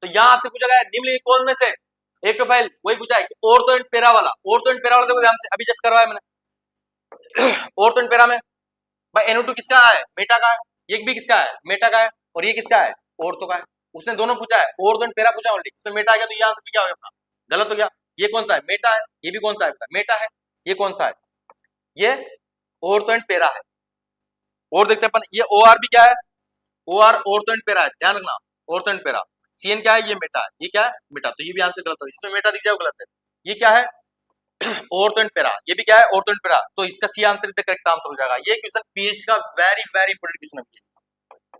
तो यहाँ आपसे पूछा गया निम्नलिखित कौन में से एक तो फाइल वही पूछा है, ऑर्थो एंड पैरा वाला। ऑर्थो एंड पैरा वाला देखो ध्यान से, अभी जस्ट करवाया मैंने। ऑर्थो एंड पैरा में भाई NO2 किसका है, मेटा का है, ये भी किसका है, मेटा का है, और ये किसका है, ऑर्थो का है। उसने दोनों पूछा है, ऑर्थो एंड पैरा पूछा है ऑलरेडी, इसमें मेटा आ गया तो यहाँ से भी क्या हो गया अपना, गलत हो गया। ये कौन सा है, मेटा है, ये भी कौन सा है, मेटा है। ये कौन सा है, ये ऑर्थो एंड पैरा है। और देखते हैं अपन, ये OR भी क्या है, OR ऑर्थो एंड पैरा है, ध्यान रखना, ऑर्थो एंड पैरा। CN क्या है, ये मेटा है, ये क्या है, मेटा। तो ये भी आंसर गलत हो, इसमें मेटा दिख जाए गलत है। ये क्या है, ऑर्थो एंड पैरा, ये भी क्या है, ऑर्थो एंड पैरा। तो इसका सी आंसर करेक्ट आंसर हो जाएगा। ये क्वेश्चन PhD का वेरी वेरी इंपोर्टेंट क्वेश्चन है,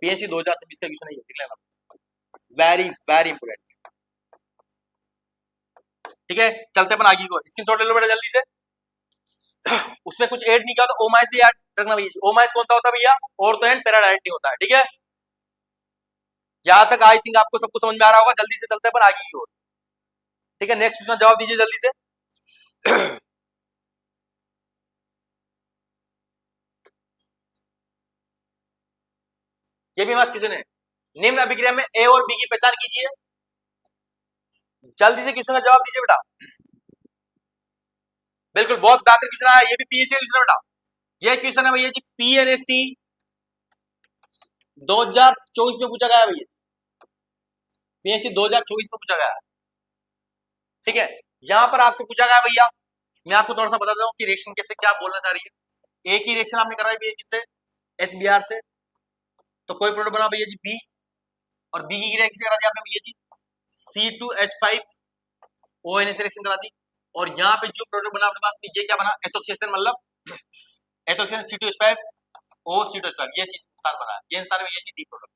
PhD 2026 का क्वेश्चन है, ये देख लेना, वेरी वेरी इंपोर्टेंट। ठीक है, चलते अपन आगे को, स्क्रीनशॉट ले लो बेटा जल्दी से। उसमें कुछ ऐड नहीं किया तो ओमाइस भी ऐड रखना भैया। ओमाइस कौन सा होता है भैया, ऑर्थो एंड पैरा डायरेक्टिंग होता है, ठीक है। यहां तक आई थिंक आपको सबको समझ में आ रहा होगा, जल्दी से चलते हैं अपन आगे की ओर। ठीक है, नेक्स्ट क्वेश्चन जवाब दीजिए जल्दी से। ये भी मस्त क्वेश्चन है, निम्न अभिक्रिया में ए और बी की पहचान कीजिए। जल्दी से क्वेश्चन का जवाब दीजिए बेटा। बिल्कुल, बहुत बेहतर क्वेश्चन है, ये भी PhD क्वेश्चन है बेटा। ये क्वेश्चन है भैया जी PNST 2024 में पूछा गया है भैया, PhD 2024 में पूछा गया है। ठीक है, यहां पर आपसे पूछा गया भैया, मैं आपको थोड़ा सा बता दूं कि रिएक्शन कैसे क्या बोलना चाह रही है। एक ही रिएक्शन आपने करवाई भैया किससे, HBr से। तो कोई प्रोडक्ट बना भैया जी B, और B की रिएक्शन करा दी आपने भैया जी C2H5ONA से रिएक्शन करा दी। और यहाँ पे जो प्रोडक्ट बना अपने पास में, ये क्या बना, एथोक्सिएशन, मतलब एथोक्सिएशन C2H5O C2H5, ये चीज इंसान बना है, ये इंसान में ये डी प्रोडक्ट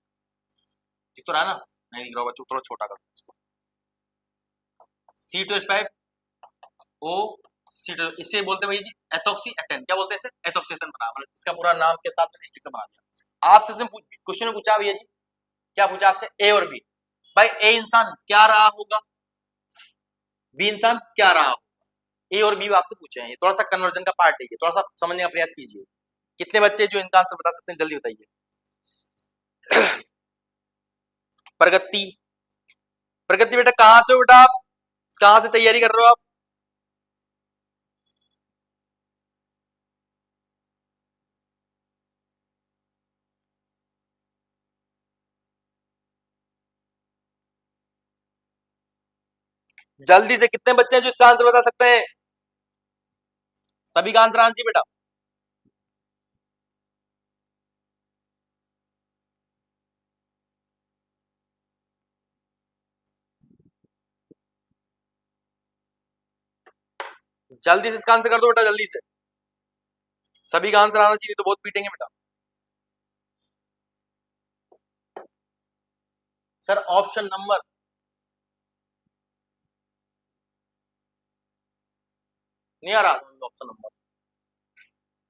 दिख तो रहा है ना, नहीं दिख रहा बच्चों, थोड़ा छोटा कर इसको, C2H5O C2, इसे बोलते हैं भैया जी एथोक्सी एथेन। क्या बोलते हैं इसे, एथोक्सी एथेन बना, मतलब इसका पूरा नाम के साथ मैंने स्टिक से बना दिया। आपसे क्वेश्चन पूछा भैया जी, क्या पूछा आपसे, ए और बी। भाई ए इंसान क्या रहा होगा, बी इंसान क्या रहा होगा, ए और बी आपसे पूछे हैं। ये थोड़ा सा कन्वर्जन का पार्ट है, ये थोड़ा सा समझने का प्रयास कीजिए। कितने बच्चे जो इनका आंसर बता सकते हैं, जल्दी बताइए। प्रगति, प्रगति बेटा कहां से हो बेटा, आप कहां से तैयारी कर रहे हो आप, जल्दी से कितने बच्चे हैं जो इसका आंसर बता सकते हैं? सभी का आंसर आना चाहिए बेटा। जल्दी से इसका आंसर कर दो बेटा, जल्दी से। सभी का आंसर आना चाहिए, तो बहुत पीटेंगे बेटा। सर ऑप्शन नंबर नहीं आ रहा। ऑप्शन नंबर,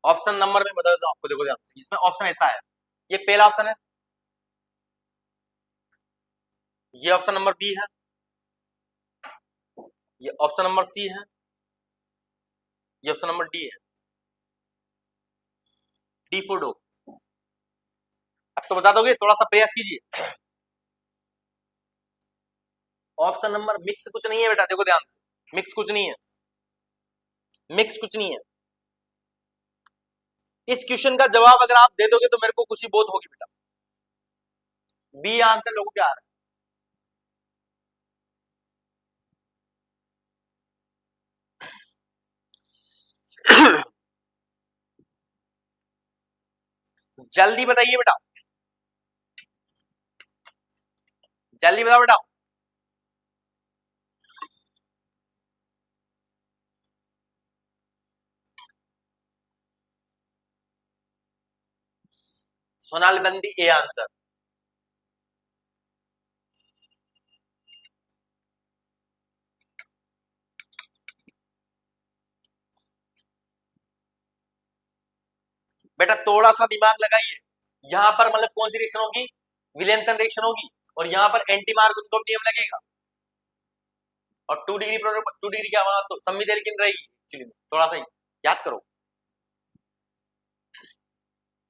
ऑप्शन नंबर में बता देता हूं आपको, देखो ध्यान से। इसमें ऑप्शन ऐसा है, ये पहला ऑप्शन है, ये ऑप्शन नंबर बी है, ये ऑप्शन नंबर सी है, ये ऑप्शन नंबर डी है। D for dog. अब तो बता दोगे, थोड़ा सा प्रयास कीजिए। ऑप्शन नंबर मिक्स कुछ नहीं है बेटा, देखो ध्यान से, मिक्स कुछ नहीं है, मिक्स कुछ नहीं है। इस क्वेश्चन का जवाब अगर आप दे दोगे तो मेरे को खुशी बहुत होगी बेटा। बी आंसर लोगों के आ रहा है। जल्दी बताइए बेटा, जल्दी बताओ बेटा। सोनाली बंदी ए आंसर। बेटा थोड़ा सा दिमाग लगाइए, यहां पर मतलब कौन सी रिएक्शन होगी? विलियमसन रिएक्शन होगी, और यहां पर एंटी मार्कोव नियम लगेगा, और 2 डिग्री 2 डिग्री क्या वहां तो सम्मित एल्किन रहेगी एक्चुअली में। थोड़ा सा याद करो।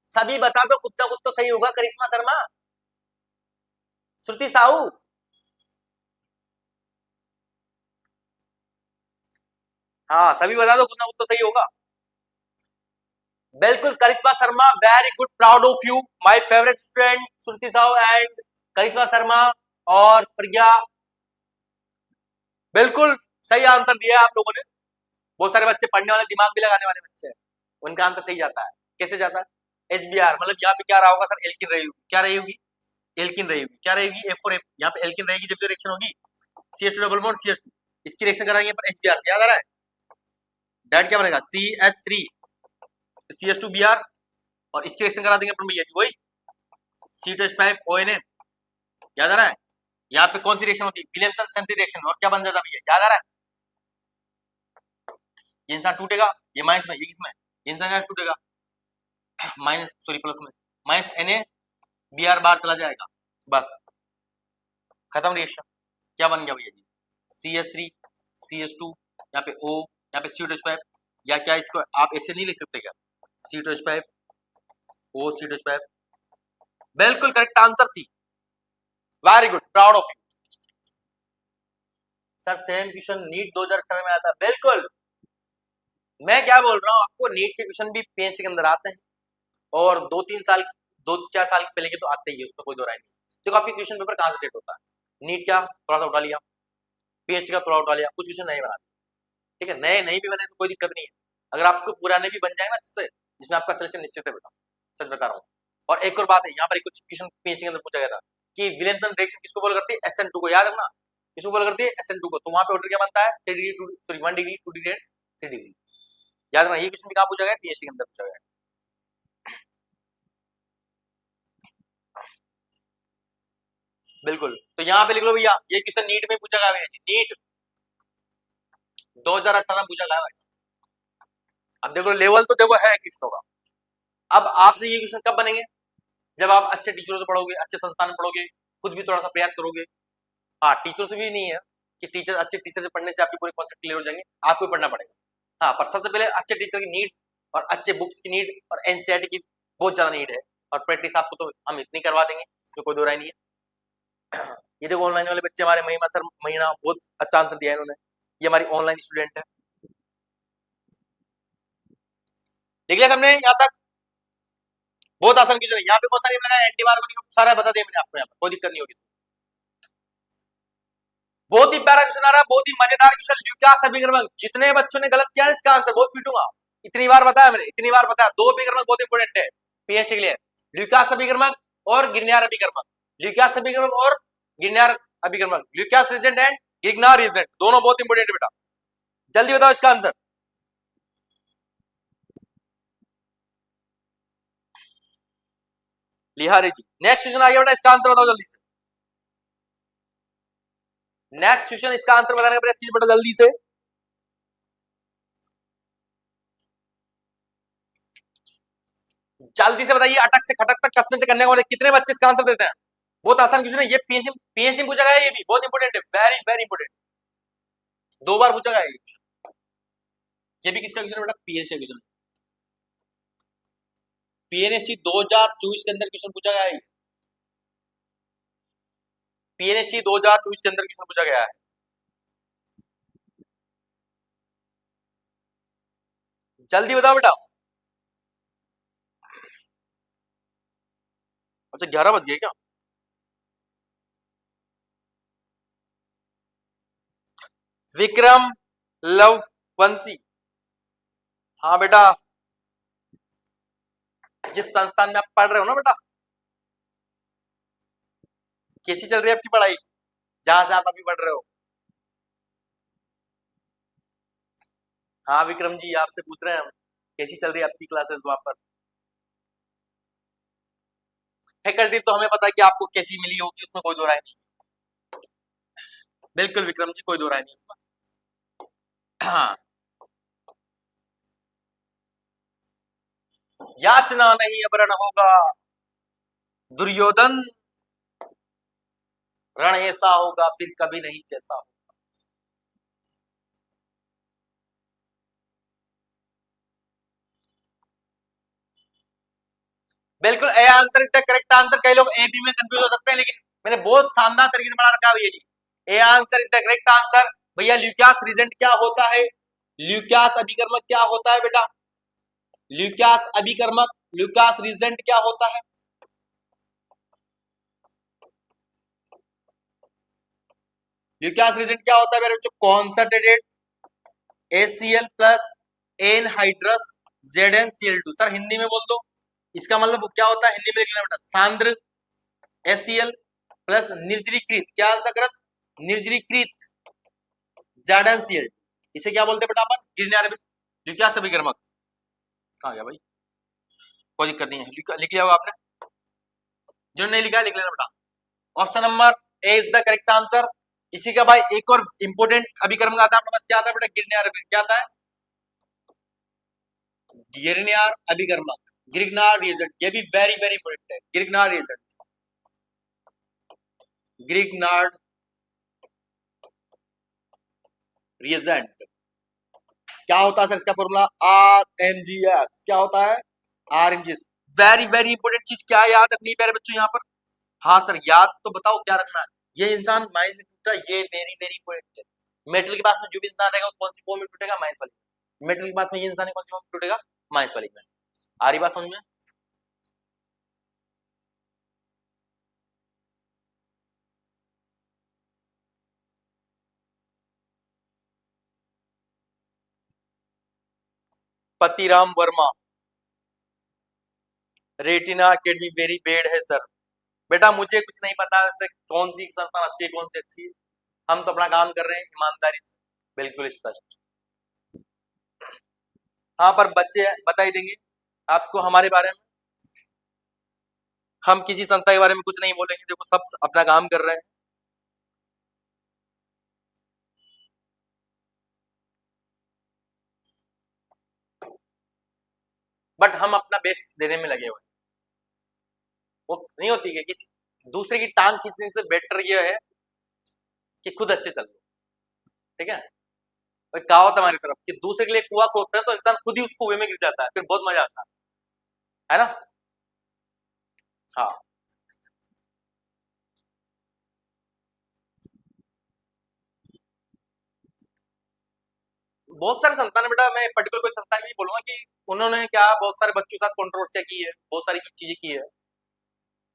सभी बता दो, कुत्ता कुत्ता सही होगा। करिश्मा शर्मा, श्रुति साहू, हाँ सभी बता दो, कुछ ना कुछ तो सही होगा। बिल्कुल Karishma Sharma, very good, proud of you my favourite student Shruti Sahu and Karishma Sharma और प्रिया। बिल्कुल सही आंसर दिया है आप लोगों ने। बहुत सारे बच्चे पढ़ने वाले, दिमाग भी लगाने वाले बच्चे हैं, उनका आंसर सही जाता है। कैसे जाता है? एचबीआर, मतलब यहाँ पे क्या रहा होगा सर? एल्किन रही होगी। क्या रही होगी? एल्किन रही होगी। क्या रहेगी? एफ और एफ। यहाँ पे एल्किन रहेगी जब रिएक्शन होगी CH2 डबल बॉन्ड CH2, इसकी रिएक्शन कराएंगे पर एचबीआर से, याद आ रहा है? डेट क्या बनेगा? CH3 CH2Br, और इसकी रिएक्शन करा देंगे अपन भैया जी, वही C2H5 ONA, याद आ रहा है? यहाँ पे कौन सी रिएक्शन होती है? विलियमसन सेंथी रिएक्शन, और क्या बन जाता भैया, याद आ रहा है? ये इंसान टूटेगा, ये माइनस में, ये किसमें? इंसान टूटेगा माइनस, सॉरी प्लस में, माइनस NaBr बार चला जाएगा, बस खत्म रिएक्शन। क्या बन गया भैया जी? CH3 CH2, यहाँ पे O, यहाँ पे C2H5, या क्या इसको आप ऐसे नहीं लिख सकते क्या? C2H5 O C2H5, बिल्कुल correct answer C, very good, proud of you. Sir same question NEET 2018 में आया था, बिल्कुल। मैं क्या बोल रहा हूँ आपको, नीट के क्वेश्चन भी PhD के अंदर आते हैं, और 2-3 साल 2-4 साल पहले के तो आते ही है, उसमें कोई दो राय नहीं। देखो आपकी क्वेश्चन पेपर कहाँ से सेट होता है? नीट क्या थोड़ा सा उठा लिया, PhD का थोड़ा उठा लिया, कुछ क्वेश्चन नहीं बनाते, ठीक है? नए नहीं भी बने तो कोई दिक्कत नहीं है, अगर आपको पुराने भी बन जाए ना अच्छे से, जिसमें आपका सिलेक्शन निश्चित है बेटा, सच बता रहा हूँ। और एक और बात है, यहाँ पर एक कुछ क्वेश्चन PhD के अंदर पूछा गया था कि विलियमसन रिएक्शन किसको बोल करती है? SN2 को, याद है ना? किसको बोल करती है? SN2 को। तो वहां पे ऑर्डर क्या बनता है? 3 degree, sorry 1 degree 2 degree 3 degree, याद है ना? ये क्वेश्चन भी कहाँ पूछा गया? PhD के अंदर पूछा गया। बिल्कुल, तो यहाँ पे लिख लो भैया, ये क्वेश्चन नीट में पूछा गया है, नीट 2018 में पूछा गया है। अब देखो लेवल तो देखो है क्वेश्चनों का। अब आपसे ये क्वेश्चन कब बनेंगे? जब आप अच्छे टीचरों से पढ़ोगे, अच्छे संस्थान में पढ़ोगे, खुद भी थोड़ा सा प्रयास करोगे। हाँ, टीचर से भी नहीं है कि टीचर, अच्छे टीचर से पढ़ने से आपके पूरे कॉन्सेप्ट क्लियर हो जाएंगे, आपको भी पढ़ना पड़ेगा। हाँ, पर सबसे पहले अच्छे टीचर की नीड, और अच्छे बुक्स की नीड, और एनसीईआरटी की बहुत ज्यादा नीड है, और प्रैक्टिस आपको तो हम इतनी करवा देंगे, इसमें कोई दो राय नहीं है। ये देखो ऑनलाइन वाले बच्चे हमारे, महिमा सर, महीना बहुत अच्छा आंसर दिया है इन्होंने, ये हमारी ऑनलाइन स्टूडेंट है। देख लिया सबने यहाँ तक? बहुत आसान क्वेश्चन है। यहाँ पे कौन सा नियम लगा है? एंटी मार्कोव नियम, सारा बता दिया मैंने आपको, यहाँ पर कोई दिक्कत नहीं होगी। बहुत ही प्यारा क्वेश्चन आ रहा है, बहुत ही मजेदार क्वेश्चन। ल्यूकास अभिकर्मक, जितने बच्चों ने गलत किया है इसका आंसर बहुत पीटूंगा। इतनी बार बताया मैंने, इतनी बार बताया। दो अभिकर्मक बहुत इंपॉर्टेंट है पीएचडी के लिए, ल्यूकास अभिकर्मक और गिरनियर अभिकर्मक। ल्यूकास अभिकर्मक और गिरनियर अभिकर्मक, ल्यूकास रीजेंट एंड गिरनियर रीजेंट, दोनों बहुत इंपॉर्टेंट है बेटा। जल्दी बताओ इसका आंसर। लिहारी जी, नेक्स्ट क्वेश्चन आ गया बेटा, इसका आंसर बताओ जल्दी से। नेक्स्ट क्वेश्चन, इसका आंसर बताने का प्रयास कीजिए बेटा जल्दी से। जल्दी से बताइए, अटक से खटक तक, कसमे से करने वाले कितने बच्चे इसका आंसर देते हैं? बहुत आसान क्वेश्चन है ये, पीएचडी पूछा गया है, ये भी बहुत इंपॉर्टेंट है, वेरी वेरी इंपॉर्टेंट। दो बार पूछा गया है ये भी किसका क्वेश्चन है बेटा? PhD question. पीएनएसटी 2024 के अंदर क्वेश्चन पूछा गया है, पीएनएसटी 2024 के अंदर क्वेश्चन पूछा गया है। जल्दी बताओ बेटा। अच्छा 11 बज गए क्या? विक्रम लववंशी, हाँ बेटा, जिस संस्थान में आप पढ़ रहे हो ना बेटा, कैसी चल रही है आपकी पढ़ाई जहां से आप अभी पढ़ रहे हो? हाँ विक्रम जी, आपसे पूछ रहे हैं हम, कैसी चल रही है आपकी क्लासेस वहां पर? फैकल्टी तो हमें पता है कि आपको कैसी मिली होगी, उसमें कोई दो राय नहीं। बिल्कुल विक्रम जी, कोई दो राय नहीं उसमें। हाँ, याचना नहीं अवरण होगा दुर्योधन, रण ऐसा होगा फिर कभी नहीं जैसा होगा। बिल्कुल ए answer is the correct answer. कई लोग ए बी में कंफ्यूज हो सकते हैं, लेकिन मैंने बहुत शानदार तरीके से बना रखा है भैया जी। A answer is the correct answer. भैया ल्यूकास रीजेंट क्या होता है? ल्यूकास अभिकर्मक क्या होता है बेटा? ल्यूकास अभिकर्मक, ल्यूकास रीजेंट क्या होता है? ल्यूकास रीजेंट क्या होता है मेरे बच्चों? Concentrated ACl plus anhydrous ZnCl2। Sir Hindi में बोल दो, इसका मतलब क्या होता है? हिंदी में लिख लेना बेटा, सांद्र HCl प्लस निर्जलीकृत, क्या आंसर करत? निर्जलीकृत ZnCl, इसे क्या बोलते हैं बेटा अपन? गिरनियर ल्यूकास अभिकर्मक। कहाँ गया भाई? कोई दिक्कत नहीं है, लिख लिया होगा आपने, जो नहीं लिखा लिख लेना बेटा। Option number A is the correct answer. इसी का भाई एक और इंपोर्टेंट अभिकर्मक आता है अपने पास, क्या आता है बेटा? गिरनियर अभिकर्मक। क्या आता है? गिरनियर अभिकर्मक, गिरनार रिएजेंट, ये भी वेरी वेरी इंपोर्टेंट है। गिरनार रिएजेंट, ग्रिग्नार्ड रिएजेंट क्या होता है सर? इसका फॉर्मूला RMgx। क्या होता है? RMgx। वेरी वेरी इंपोर्टेंट चीज क्या याद रखनी है प्यारे बच्चों यहाँ पर? हाँ सर याद तो बताओ क्या रखना है। ये इंसान माइंस में टूटा, ये वेरी वेरी इंपोर्टेंट है। मेटल के पास में जो भी इंसान रहेगा कौन सी फॉर्म में टूटेगा? माइंस वाली। मेटल के पास में ये इंसान कौन सी फॉर्म में टूटेगा? माइंस वाली में। आ रही बात समझ में? Patiram Verma, retina academy very bed है सर। बेटा मुझे कुछ नहीं पता वैसे कौन सी संस्थान अच्छी है कौन सी अच्छी है, हम तो अपना काम कर रहे हैं ईमानदारी से, बिल्कुल स्पष्ट। हाँ पर बच्चे बता ही देंगे आपको हमारे बारे में, हम किसी संस्था के बारे में कुछ नहीं बोलेंगे, देखो सब अपना काम कर रहे हैं। बट हम अपना बेस्ट देने में लगे हुए, वो नहीं होती है किसी दूसरे की टांग खींचने से बेटर ये है कि खुद अच्छे चल लो, ठीक है? कहावत हमारी तरफ कि दूसरे के लिए कुआं खोदते हैं तो इंसान खुद ही उस कुएं में गिर जाता है, फिर बहुत मजा आता है ना? हाँ बहुत सारे संस्थान है बेटा, मैं पर्टिकुलर कोई संस्थान नहीं बोलूंगा कि उन्होंने क्या बहुत सारे बच्चों के साथ कंट्रोवर्सिया की है, बहुत सारी चीजें की है,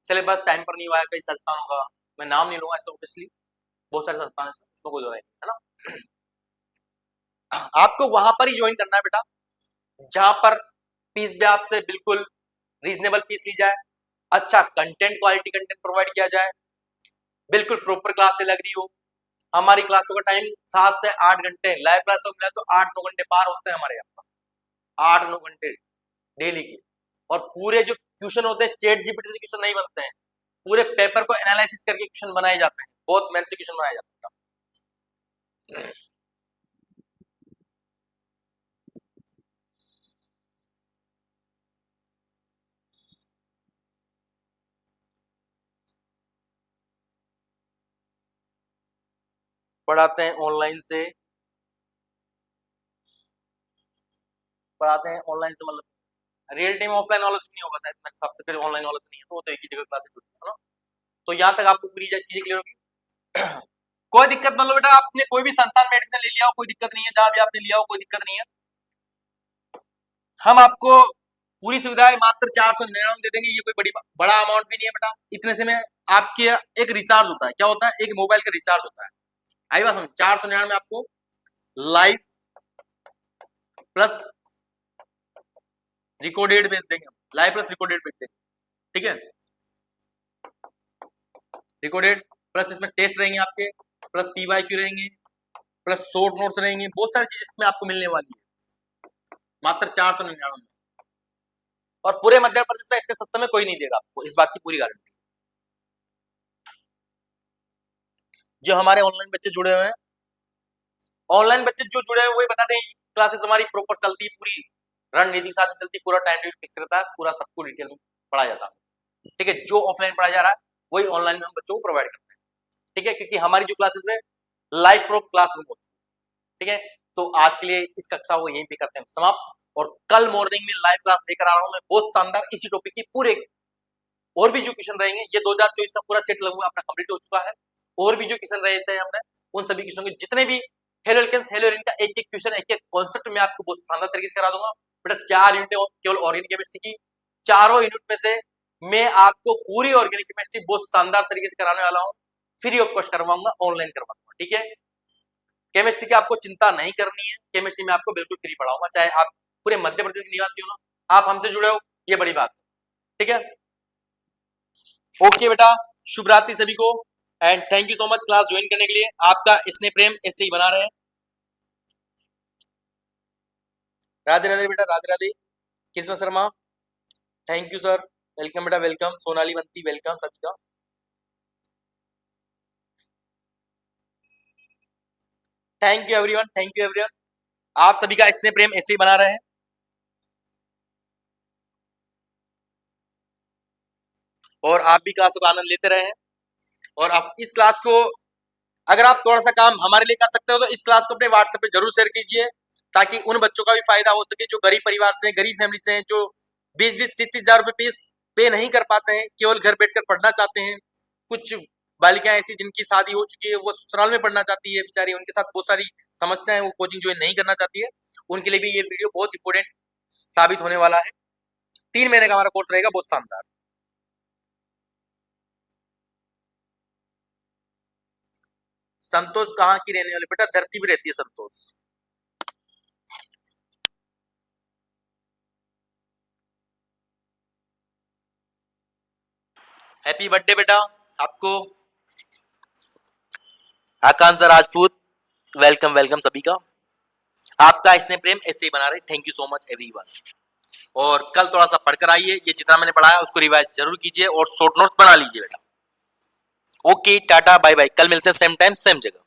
सिलेबस टाइम पर नहीं हुआ है, कई संस्थान होगा, मैं नाम नहीं लूंगा ऐसे ऑब्वियसली, बहुत सारे संस्थान उसमें कोई है ना। आपको वहां पर ही ज्वाइन करना है बेटा जहां पर फीस भी आपसे बिल्कुल रीजनेबल फीस ली जाए, अच्छा कंटेंट, क्वालिटी कंटेंट प्रोवाइड किया जाए, बिल्कुल प्रॉपर क्लास लग रही हो। हमारी क्लासों का टाइम 7 से 8 घंटे, लाइव क्लासों में तो 8-9 घंटे पार होते हैं हमारे यहाँ पर, 8-9 घंटे डेली की। और पूरे जो क्वेश्चन होते हैं चैट जीपीटी से क्वेश्चन नहीं बनते हैं, पूरे पेपर को एनालिसिस करके क्वेश्चन बनाए जाते हैं, बहुत मेहनत से क्वेश्चन बनाए जाते हैं। पढ़ाते हैं ऑनलाइन से, पढ़ाते हैं ऑनलाइन से मतलब रियल टाइम ऑफलाइन नॉलेज नहीं होगा शायद, मैं सबसे पहले ऑनलाइन नॉलेज नहीं है तो वो तो एक ही जगह क्लासेस होती है ना। तो यहाँ तक आपको पूरी चीजें क्लियर होगी। कोई दिक्कत मतलब बेटा आपने कोई भी संस्थान में एडमिशन ले लिया हो, कोई दिक्कत नहीं है, जहां भी आपने लिया हो कोई दिक्कत नहीं है। हम आपको पूरी सुविधाएं मात्र 499 दे देंगे, ये कोई बड़ा अमाउंट भी नहीं है बेटा। इतने से में आपके एक रिचार्ज होता है, क्या होता है, एक मोबाइल का रिचार्ज होता है। आई बात समझ, 499 में आपको लाइव प्लस रिकॉर्डेड भेज देंगे, लाइव प्लस रिकॉर्डेड भेज देंगे, ठीक है। रिकॉर्डेड प्लस इसमें टेस्ट रहेंगे आपके, प्लस पीवाईक्यू रहेंगे, प्लस शॉर्ट नोट्स रहेंगे, बहुत सारी चीजें इसमें आपको मिलने वाली है मात्र 499 में। और पूरे मध्य प्रदेश में इतने सस्ते में कोई नहीं देगा आपको, इस बात की पूरी गारंटी। जो हमारे ऑनलाइन बच्चे जुड़े हुए हैं, ऑनलाइन बच्चे जो जुड़े हैं वही बता दें, क्लासेस हमारी प्रॉपर चलती है, पूरी रणनीति के साथ चलती है, पूरा टाइम टेबल फिक्स रहता है, पूरा सबको डिटेल में पढ़ाया जाता है, ठीक है। जो ऑफलाइन पढ़ाया जा रहा है वही ऑनलाइन में हम बच्चों को प्रोवाइड करते हैं, ठीक है, क्योंकि हमारी जो क्लासेस है लाइव फ्रॉम क्लासरूम होती है, ठीक है। तो आज के लिए इस कक्षा को यहीं पे करते हैं समाप्त, और कल मॉर्निंग में लाइव क्लास लेकर आ रहा हूं मैं, बहुत शानदार इसी टॉपिक की पूरे और भी जो क्वेश्चन रहेंगे। ये 2024 का पूरा सेट लगभग अपना कंप्लीट हो चुका है, और भी जो क्वेश्चन रहे थे हमने उन सभी क्वेश्चन के जितने भी हेलो एल्केन्स हेलो एरीन का एक एक क्वेश्चन, एक एक कॉन्सेप्ट में आपको बहुत शानदार तरीके से करा दूंगा बेटा। 4 यूनिट केवल ऑर्गेनिक केमिस्ट्री की, चारों यूनिट में से मैं आपको पूरी ऑर्गेनिक केमिस्ट्री बहुत शानदार तरीके से कराने वाला हूँ, फ्री ऑफ कॉस्ट करवाऊंगा, ऑनलाइन करवाऊंगा, ठीक है। केमिस्ट्री की आपको चिंता नहीं करनी है, केमिस्ट्री में आपको बिल्कुल फ्री पढ़ाऊंगा, चाहे आप पूरे मध्य प्रदेश के निवासी हो ना, आप हमसे जुड़े हो, ये बड़ी बात है, ठीक है। ओके बेटा, शुभ रात्रि सभी को, and thank you so much class join करने के लिए। आपका स्नेह प्रेम ऐसे ही बना रहे। राधे राधे बेटा, Radhe Radhe. Krishna Sharma thank you sir, welcome बेटा, वेलकम। सोनाली बंती वेलकम सभी का। Thank you everyone, thank you everyone. आप सभी का स्नेह प्रेम ऐसे ही बना रहे हैं, और आप भी क्लासों का आनंद लेते रहे हैं। और आप इस क्लास को अगर आप थोड़ा सा काम हमारे लिए कर सकते हो तो इस क्लास को अपने व्हाट्सएप पे जरूर शेयर कीजिए, ताकि उन बच्चों का भी फायदा हो सके जो गरीब परिवार से, गरीब फैमिली से हैं, जो 20-20, 30-30 हजार रुपए फीस पे नहीं कर पाते हैं, केवल घर बैठकर पढ़ना चाहते हैं। कुछ बालिकाएं ऐसी जिनकी शादी हो चुकी है, वो ससुराल में पढ़ना चाहती है बेचारी, उनके साथ बहुत सारी समस्याएं, वो कोचिंग ज्वाइन नहीं करना चाहती है, उनके लिए भी ये वीडियो बहुत इंपॉर्टेंट साबित होने वाला है। 3 महीने का हमारा कोर्स रहेगा, बहुत शानदार। संतोष कहाँ की रहने वाले बेटा? धरती भी रहती है संतोष। हैप्पी बर्थडे बेटा आपको, आकांक्षा राजपूत, वेलकम वेलकम सभी का। आपका स्नेह प्रेम ऐसे ही बना रहे, thank you so much everyone. और कल थोड़ा सा पढ़कर आइए, ये जितना मैंने पढ़ाया उसको रिवाइज जरूर कीजिए और शॉर्ट नोट्स बना लीजिए बेटा। ओके टाटा बाय बाय, कल मिलते हैं सेम टाइम सेम जगह।